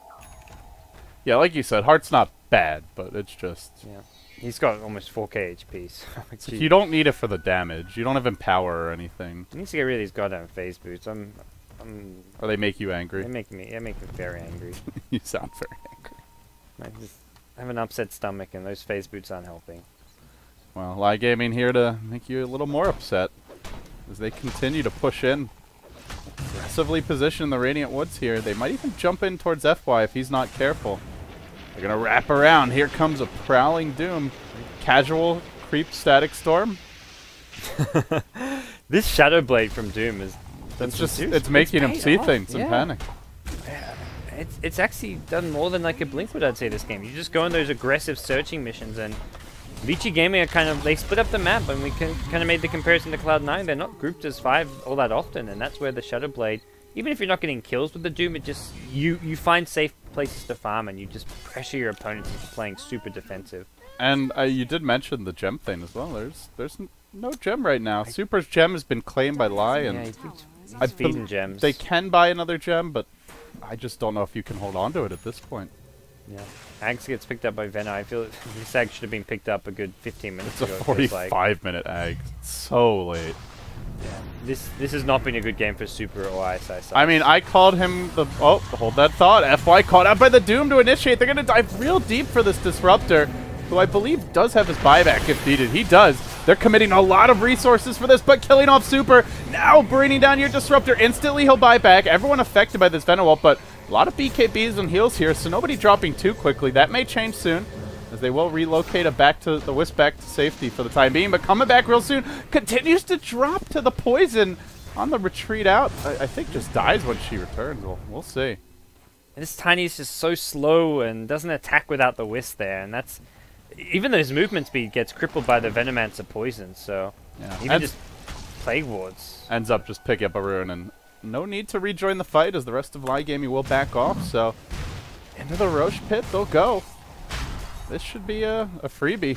Yeah, like you said, Heart's not bad, but it's just... Yeah. He's got almost 4k HP, so... You don't need it for the damage. You don't have Empower or anything. He needs to get rid of these goddamn phase boots. Or they make you angry. They make me very angry. You sound very angry. I just have an upset stomach, and those phase boots aren't helping. Well, LAI Gaming here to make you a little more upset as they continue to push in. Aggressively position the Radiant Woods here. They might even jump in towards FY if he's not careful. They're going to wrap around. Here comes a Prowling Doom. Casual creep Static Storm. This Shadow Blade from Doom is... It's making him see things and panic. It's actually done more than like a Blink would, I'd say, this game. You just go on those aggressive searching missions, and Lychee Gaming are kind of... They split up the map, and we kind of made the comparison to Cloud9. They're not grouped as 5 all that often, and that's where the Shadow Blade... Even if you're not getting kills with the Doom, it just... You find safe places to farm, and you just pressure your opponents into playing super defensive. And you did mention the gem thing as well. There's no gem right now. Super's gem has been claimed by LAI, and he's feeding gems. They can buy another gem, but I just don't know if you can hold on to it at this point. Yeah. Ags gets picked up by Veno. I feel this Ag should have been picked up a good 15 minutes ago. It's a 45-minute Ag. It's so late. Yeah. This has not been a good game for Super or ISI. I mean, I called him the... Oh, hold that thought. FY caught out by the Doom to initiate. They're going to dive real deep for this Disruptor, who I believe does have his buyback if needed. He does. They're committing a lot of resources for this, but killing off Super. Now bringing down your Disruptor. Instantly he'll buy back. Everyone affected by this Venom ult, but a lot of BKBs and heals here, so nobody dropping too quickly. That may change soon, as they will relocate the Wisp back to safety for the time being, but coming back real soon. Continues to drop to the poison on the retreat out. I think just dies when she returns. We'll see. And this Tiny is just so slow and doesn't attack without the Wisp there, and that's... Even though his movement speed gets crippled by the Venomancer poison, so... Yeah. Even just Plague Wards. Ends up just picking up a rune, and no need to rejoin the fight, as the rest of LAI Gaming will back off, so... Into the Roche pit they'll go. This should be a freebie.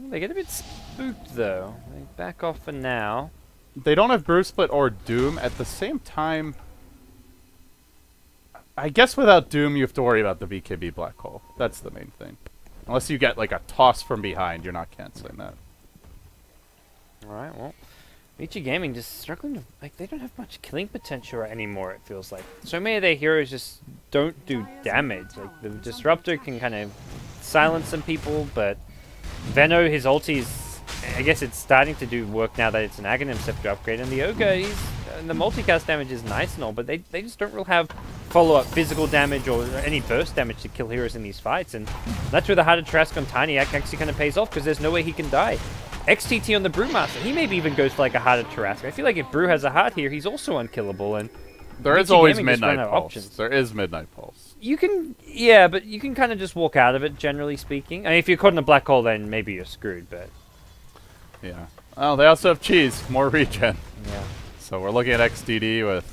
They get a bit spooked, though. They back off for now. They don't have Brew Split or Doom. At the same time... I guess without Doom, you have to worry about the BKB Black Hole. That's the main thing. Unless you get, like, a toss from behind, you're not canceling that. Alright, well... Lychee Gaming just struggling to... Like, they don't have much killing potential anymore, it feels like. So many of their heroes just don't do damage. Like, the Disruptor can kind of silence some people, but... Veno, his ulti's... I guess it's starting to do work now that it's an Aghanim Scepter upgrade, and the Ogre, the multicast damage is nice and all, but they just don't really have follow-up physical damage or any burst damage to kill heroes in these fights, and that's where the Heart of Trask on Tiny actually kind of pays off, because there's no way he can die. XTT on the Brewmaster, he maybe even goes for like a Heart of Trask. I feel like if Brew has a heart here, he's also unkillable, and there is always Midnight Pulse. There is Midnight Pulse. You can, yeah, but you can kind of just walk out of it, generally speaking. I mean, if you're caught in a black hole, then maybe you're screwed, but... Yeah. Oh, they also have cheese. More regen. Yeah. So we're looking at XDD with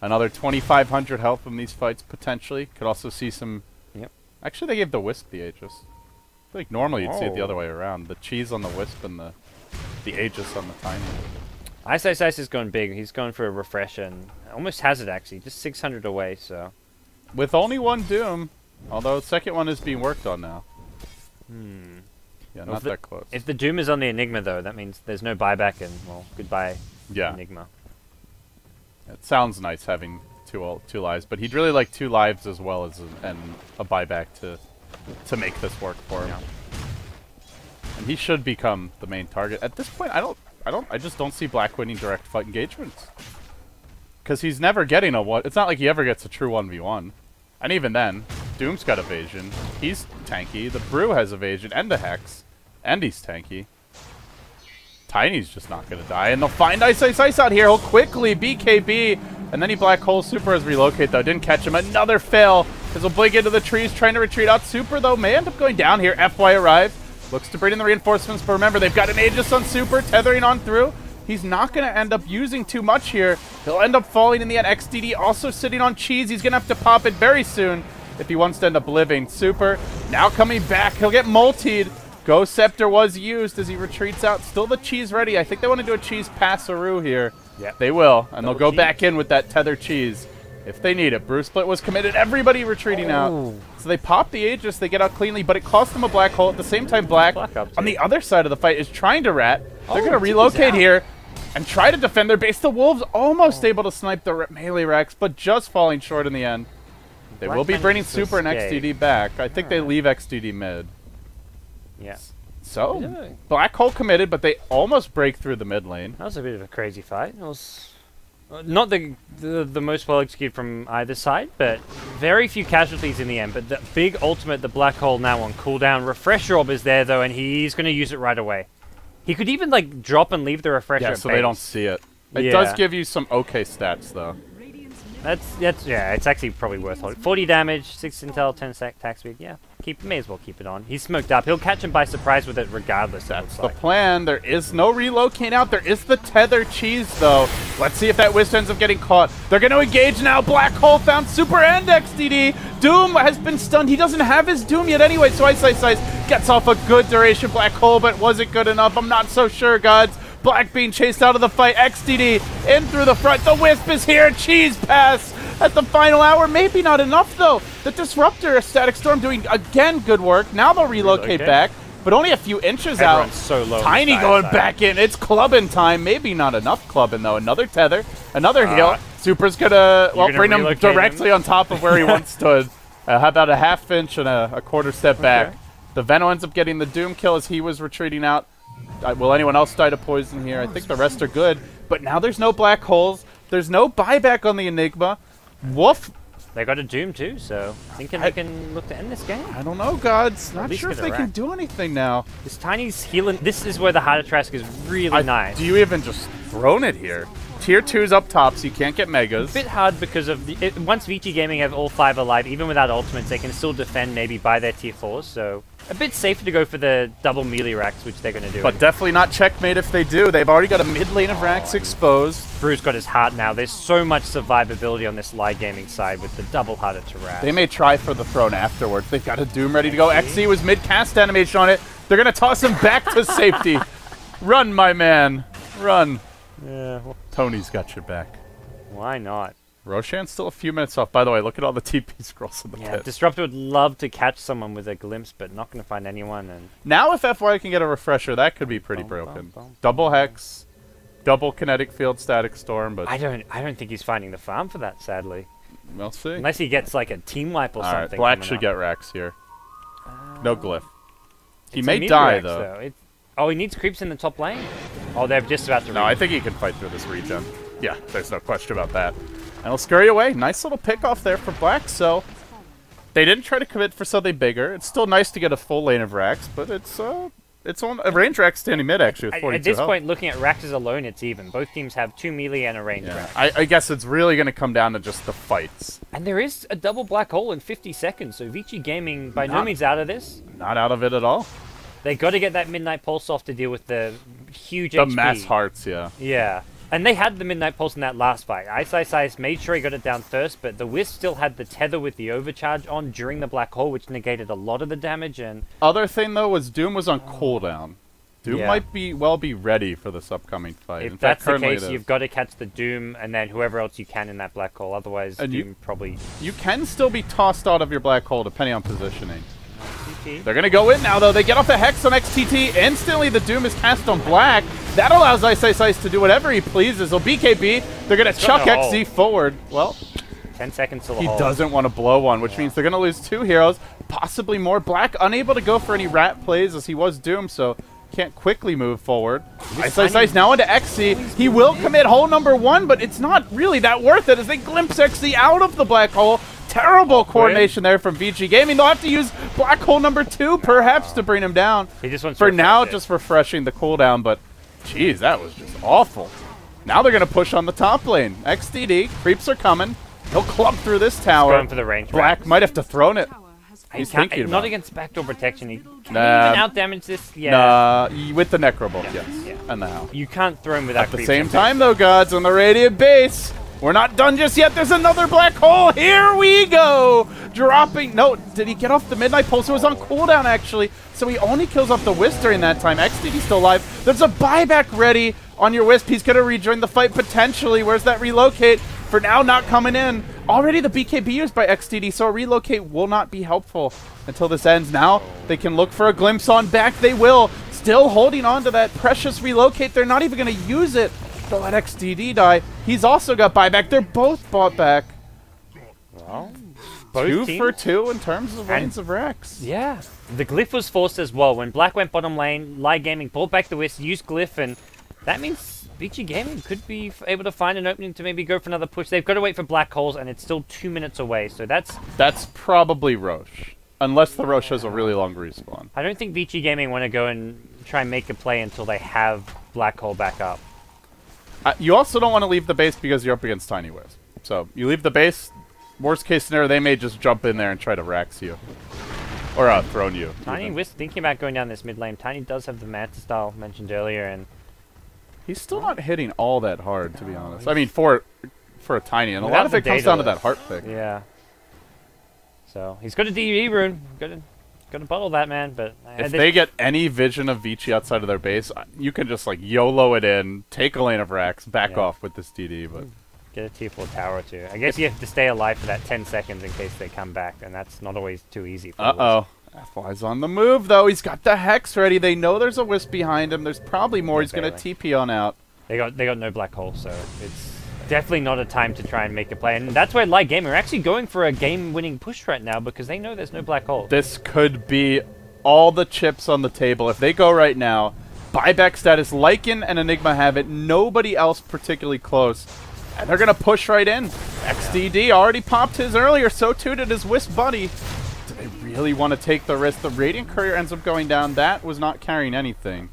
another 2,500 health from these fights, potentially. Could also see some... Yep. Actually, they gave the Wisp the Aegis. I feel like normally you'd see it the other way around. The cheese on the Wisp and the Aegis on the Tiny. Ice is going big. He's going for a refresh and almost has it, actually. Just 600 away, so... With only one Doom, although the second one is being worked on now. Yeah, well, not that close. If the Doom is on the Enigma, though, that means there's no buyback, and, well, goodbye, Enigma. It sounds nice having two lives, but he'd really like 2 lives as well as a buyback to make this work for him. Yeah. And he should become the main target. At this point, I just don't see Black winning direct fight engagements. Because he's never getting a one. It's not like he ever gets a true 1v1. And even then, Doom's got evasion. He's tanky. The Brew has evasion and the Hex. And he's tanky. Tiny's just not going to die, and they'll find Ice Ice Ice out here. He'll quickly BKB, and then he Black Hole. Super has relocate, though. Didn't catch him. Another fail, as he'll blink into the trees, trying to retreat out. Super, though, may end up going down here. FY arrives. Looks to bring in the reinforcements, but remember, they've got an Aegis on Super, tethering on through. He's not going to end up using too much here. He'll end up falling in the end. XDD also sitting on cheese. He's going to have to pop it very soon if he wants to end up living. Super now coming back. He'll get multied. Ghost Scepter was used as he retreats out. Still the cheese ready. I think they want to do a cheese pass-a-roo here. Yeah, they will. And they'll go back in with that tether cheese if they need it. Brew Split was committed. Everybody retreating out. So they pop the Aegis. They get out cleanly, but it cost them a Black Hole. At the same time, Black on the other side of the fight is trying to rat. They're going to relocate here and try to defend their base. The Wolves almost able to snipe the melee Rex, but just falling short in the end. They will be bringing Super and XDD back. I think they leave XDD mid. Yeah. So, Black Hole committed, but they almost break through the mid lane. That was a bit of a crazy fight. It was not the most well executed from either side, but very few casualties in the end. But the big ultimate, the Black Hole now on cooldown. Refresher Orb is there, though, and he's going to use it right away. He could even, like, drop and leave the Refresher so they don't see it. It does give you some okay stats, though. Yeah, it's actually probably worth holding. 40 damage, 6 intel, 10 sec attack speed. Yeah, may as well keep it on. He's smoked up. He'll catch him by surprise with it regardless. That's the plan. There is no relocate out. There is the tether cheese, though. Let's see if that Wisp ends up getting caught. They're going to engage now. Black Hole found Super and XDD. Doom has been stunned. He doesn't have his Doom yet anyway, so Ice gets off a good duration Black Hole, but was it good enough? I'm not so sure, gods. Black being chased out of the fight. XDD in through the front. The Wisp is here. Cheese pass at the final hour. Maybe not enough, though. The Disruptor, Static Storm doing, again, good work. Now they'll relocate back, but only a few inches out. So low. Tiny going back in. It's clubbing time. Maybe not enough clubbing, though. Another tether. Another heal. Super's going to, bring him directly on top of where he once stood. How about a half inch and a quarter step back? The Venom ends up getting the Doom kill as he was retreating out. Will anyone else die to poison here? I think the rest are good. But now there's no Black Holes. There's no buyback on the Enigma. Woof. They got a Doom too, so thinking they can look to end this game. I don't know, gods. Not sure if they can do anything now. This Tiny's healing. This is where the Heart of Trask is really nice. Do you even just thrown it here? Tier 2's up top, so you can't get Megas. A bit hard because of once VG Gaming have all 5 alive, even without ultimates, they can still defend maybe by their tier 4s, so a bit safer to go for the double melee racks, which they're going to do. But definitely not checkmate if they do. They've already got a mid lane of racks exposed. Brew's got his heart now. There's so much survivability on this LAI Gaming side with the double heart to rack. They may try for the throne afterwards. They've got a Doom ready to go. XC was mid-cast animation on it. They're going to toss him back to safety. Run, my man. Run. Yeah. Well, Tony's got your back. Why not? Roshan's still a few minutes off. By the way, look at all the TP scrolls in the pit. Disruptor would love to catch someone with a glimpse, but not going to find anyone. And now if FY can get a refresher, that could be pretty broken. Double Hex, double Kinetic Field, Static Storm, but I don't think he's finding the farm for that, sadly. We'll see. Unless he gets like a team wipe or something. Alright, Black should get racks here. No glyph. He may die, though. Oh, he needs creeps in the top lane? Oh, they're just about to No, I think he can fight through this regen. Yeah, there's no question about that. And he'll scurry away. Nice little pick off there for Black, so they didn't try to commit for something bigger. It's still nice to get a full lane of racks, but it's on a range rack standing mid, actually, with 42 At this health. point, looking at racks alone, it's even. Both teams have 2 melee and a range rack. I guess it's really going to come down to just the fights. And there is a double Black Hole in 50 seconds, so Vici Gaming by no means out of this. Not out of it at all. They got to get that Midnight Pulse off to deal with the huge The HP. mass hearts, yeah. Yeah. And they had the Midnight Pulse in that last fight. Ice made sure he got it down first, but the Wisp still had the tether with the overcharge on during the Black Hole, which negated a lot of the damage. And other thing, though, was Doom was on cooldown. Doom might be ready for this upcoming fight. If that's the case, you've got to catch the Doom and then whoever else you can in that Black Hole. Otherwise, Doom probably... You can still be tossed out of your Black Hole, depending on positioning. They're going to go in now, though. They get off a Hex on XTT. Instantly, the Doom is cast on Black. That allows Ice to do whatever he pleases. He'll BKB. They're going to chuck XZ forward. Well, 10 seconds till the he hole. Doesn't want to blow one, which means they're going to lose 2 heroes, possibly more. Black unable to go for any rat plays as he was Doom, so can't quickly move forward. Ice now into XZ. He will commit hole number 1, but it's not really that worth it as they glimpse XZ out of the Black Hole. Terrible coordination there from VG Gaming. They'll have to use Black Hole number 2, perhaps, to bring him down. He just wants for now, just refreshing the cooldown, but Jeez, that was just awful. Now they're going to push on the top lane. XDD, creeps are coming. He'll club through this tower. He's going for the range. Black might have to throw it. He's thinking not against backdoor protection. He can't even out-damage this. Yeah. Nah, with the Necrobolt, yes. Yeah. And the Howl. You can't throw him without At the same time, though, GoDz, on the Radiant base. We're not done just yet. There's another black hole. Here we go. Dropping. No, did he get off the Midnight Pulse? It was on cooldown, actually. So he only kills off the Wisp during that time. XDD still alive. There's a buyback ready on your Wisp. He's going to rejoin the fight potentially. Where's that relocate? For now, not coming in. Already the BKB used by XDD, so a relocate will not be helpful until this ends. Now they can look for a glimpse on back. They will. Still holding on to that precious relocate. They're not even going to use it. They'll let XDD die. He's also got buyback. They're both bought back. Well, 2 for 2 in terms of lanes of Rex. Yeah. The Glyph was forced as well. When Black went bottom lane, LAI Gaming pulled back the Wisp, used Glyph, and that means VG Gaming could be able to find an opening to maybe go for another push. They've got to wait for black holes, and it's still 2 minutes away, so that's probably Roche. Unless the Roche has a really long respawn. I don't think VG Gaming want to go and try and make a play until they have black hole back up. You also don't want to leave the base because you're up against Tiny Wisp. So you leave the base, worst case scenario, they may just jump in there and try to Rax you. Or throne you. Tiny Wisp thinking about going down this mid lane. Tiny does have the Manta style mentioned earlier, and he's still not hitting all that hard, to be honest. I mean, for a Tiny, and a lot of the it comes down to that heart pick. Yeah. So he's got a DE rune. Gonna bottle that, man. But if they get any vision of Vici outside of their base, you can just like YOLO it in, take a lane of Rax, back off with this DD. But get a tier 4 tower too. I guess you have to stay alive for that 10 seconds in case they come back, and that's not always too easy. For FY's on the move though. He's got the Hex ready. They know there's a Wisp behind him. There's probably more. He's gonna TP on out. They got no black hole, so it's definitely not a time to try and make a play. And that's where LAI Gaming are actually going for a game-winning push right now because they know there's no black hole. This could be all the chips on the table. If they go right now, buyback status, Lycan and Enigma have it. Nobody else particularly close. And they're going to push right in. XDD already popped his earlier, so too did his Wisp buddy. Do they really want to take the risk? The Radiant Courier ends up going down. That was not carrying anything.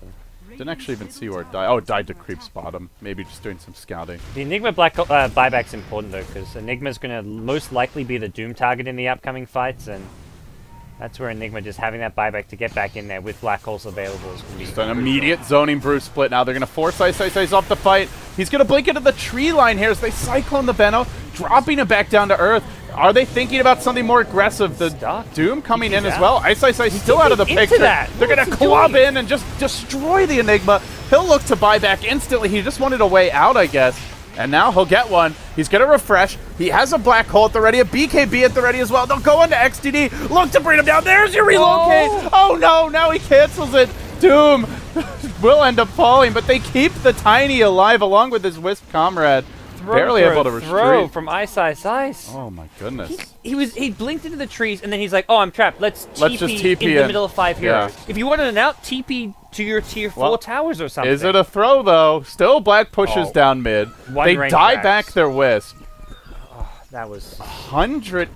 Didn't actually even see where it died. Oh, it died to Creep's bottom. Maybe just doing some scouting. The Enigma black buyback's important, though, because Enigma's going to most likely be the Doom target in the upcoming fights, and that's where Enigma just having that buyback to get back in there with black holes available is going to be just an immediate zoning brew split. Now they're going to force Ice off the fight. He's going to blink into the tree line here as they cyclone the Benno, dropping him back down to earth. Are they thinking about something more aggressive? The Doom coming in as well. Ice still out of the picture. They're going to club in and just destroy the Enigma. He'll look to buy back instantly. He just wanted a way out, I guess. And now he'll get one. He's going to refresh. He has a black hole at the ready, a BKB at the ready as well. They'll go into XDD. Look to bring him down. There's your relocate. Oh no, now he cancels it. Doom will end up falling, but they keep the Tiny alive along with his Wisp comrade. Barely able to throw from Ice. Oh my goodness. He blinked into the trees and then he's like, "Oh, I'm trapped. Let's just TP in the middle of 5 heroes." Yeah. If you wanted an out, TP to your tier 4 towers or something. Is it a throw though? Still black pushes down mid. They die back their Wisp. Oh, that was 100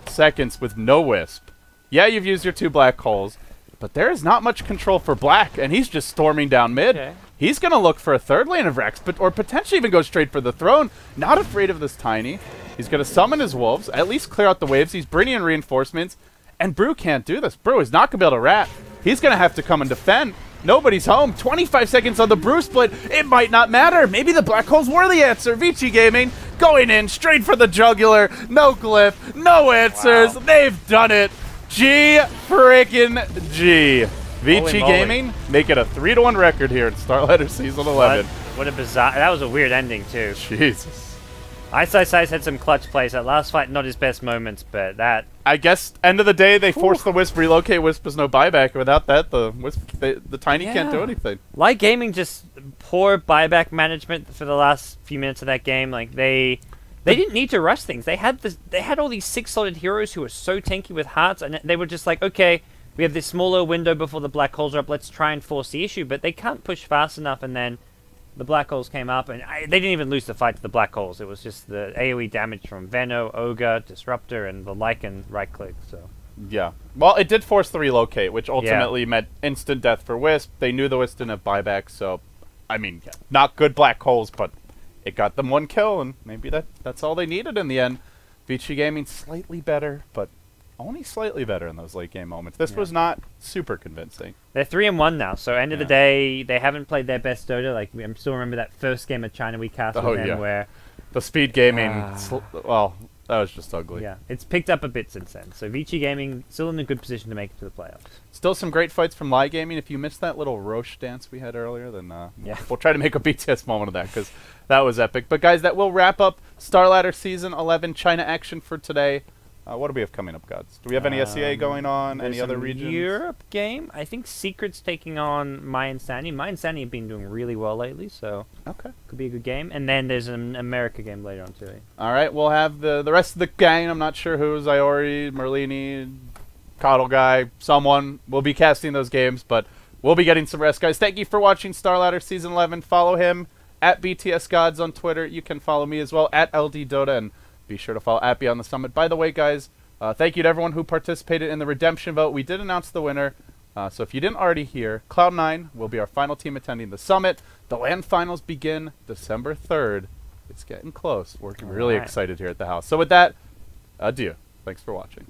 seconds with no Wisp. Yeah, you've used your 2 black holes, but there is not much control for black, and he's just storming down mid. Okay. He's going to look for a third lane of Rex, or potentially even go straight for the throne. Not afraid of this Tiny. He's going to summon his wolves, at least clear out the waves. He's bringing in reinforcements, and Brew can't do this. Brew is not going to be able to rat. He's going to have to come and defend. Nobody's home. 25 seconds on the Brew split. It might not matter. Maybe the black holes were the answer. Vici Gaming going in straight for the jugular. No glyph. No answers. Wow. They've done it. G freaking G. Vici Gaming make it a 3-1 record here in Starladder Season 11. What a bizarre... That was a weird ending, too. Jesus. Ice had some clutch plays. That last fight, not his best moments, but that... I guess, end of the day, they forced the Wisp relocate. Wisp is no buyback. Without that, the Wisp, the Tiny can't do anything. LAI Gaming just poor buyback management for the last few minutes of that game. Like, they didn't need to rush things. They had all these 6-slotted heroes who were so tanky with hearts, and they were just like, okay... We have this smaller window before the black holes are up. Let's try and force the issue. But they can't push fast enough, and then the black holes came up, and they didn't even lose the fight to the black holes. It was just the AoE damage from Venno, Ogre, Disruptor, and the Lycan right-click. So yeah. Well, it did force the relocate, which ultimately meant instant death for Wisp. They knew the Wisp didn't have buyback, so I mean, not good black holes, but it got them 1 kill, and maybe that's all they needed in the end. Vici Gaming slightly better, but only slightly better in those late game moments. This was not super convincing. They're 3-1 now, so end of the day, they haven't played their best Dota. Like, I still remember that first game of China we cast with them where... The speed gaming, well, that was just ugly. Yeah, it's picked up a bit since then. So Vici Gaming still in a good position to make it to the playoffs. Still some great fights from LAI Gaming. If you missed that little Roche dance we had earlier, then we'll try to make a BTS moment of that, because that was epic. But guys, that will wrap up Starladder Season 11 China action for today. What do we have coming up, GoDz? Do we have any SEA going on? Any other regions? Europe game. I think Secret's taking on My Insanity. My Insanity have been doing really well lately, so could be a good game. And then there's an America game later on too. All right, we'll have the rest of the gang. I'm not sure who. Iori, Merlini, Coddle Guy, someone. We'll be casting those games, but we'll be getting some rest, guys. Thank you for watching Starladder Season 11. Follow him at BTS GoDz on Twitter. You can follow me as well at LD.Dota, and be sure to follow at Beyond the Summit. By the way, guys, thank you to everyone who participated in the redemption vote. We did announce the winner, so if you didn't already hear, Cloud9 will be our final team attending the summit. The LAN finals begin December 3rd. It's getting close. We're really excited here at the house. So with that, adieu. Thanks for watching.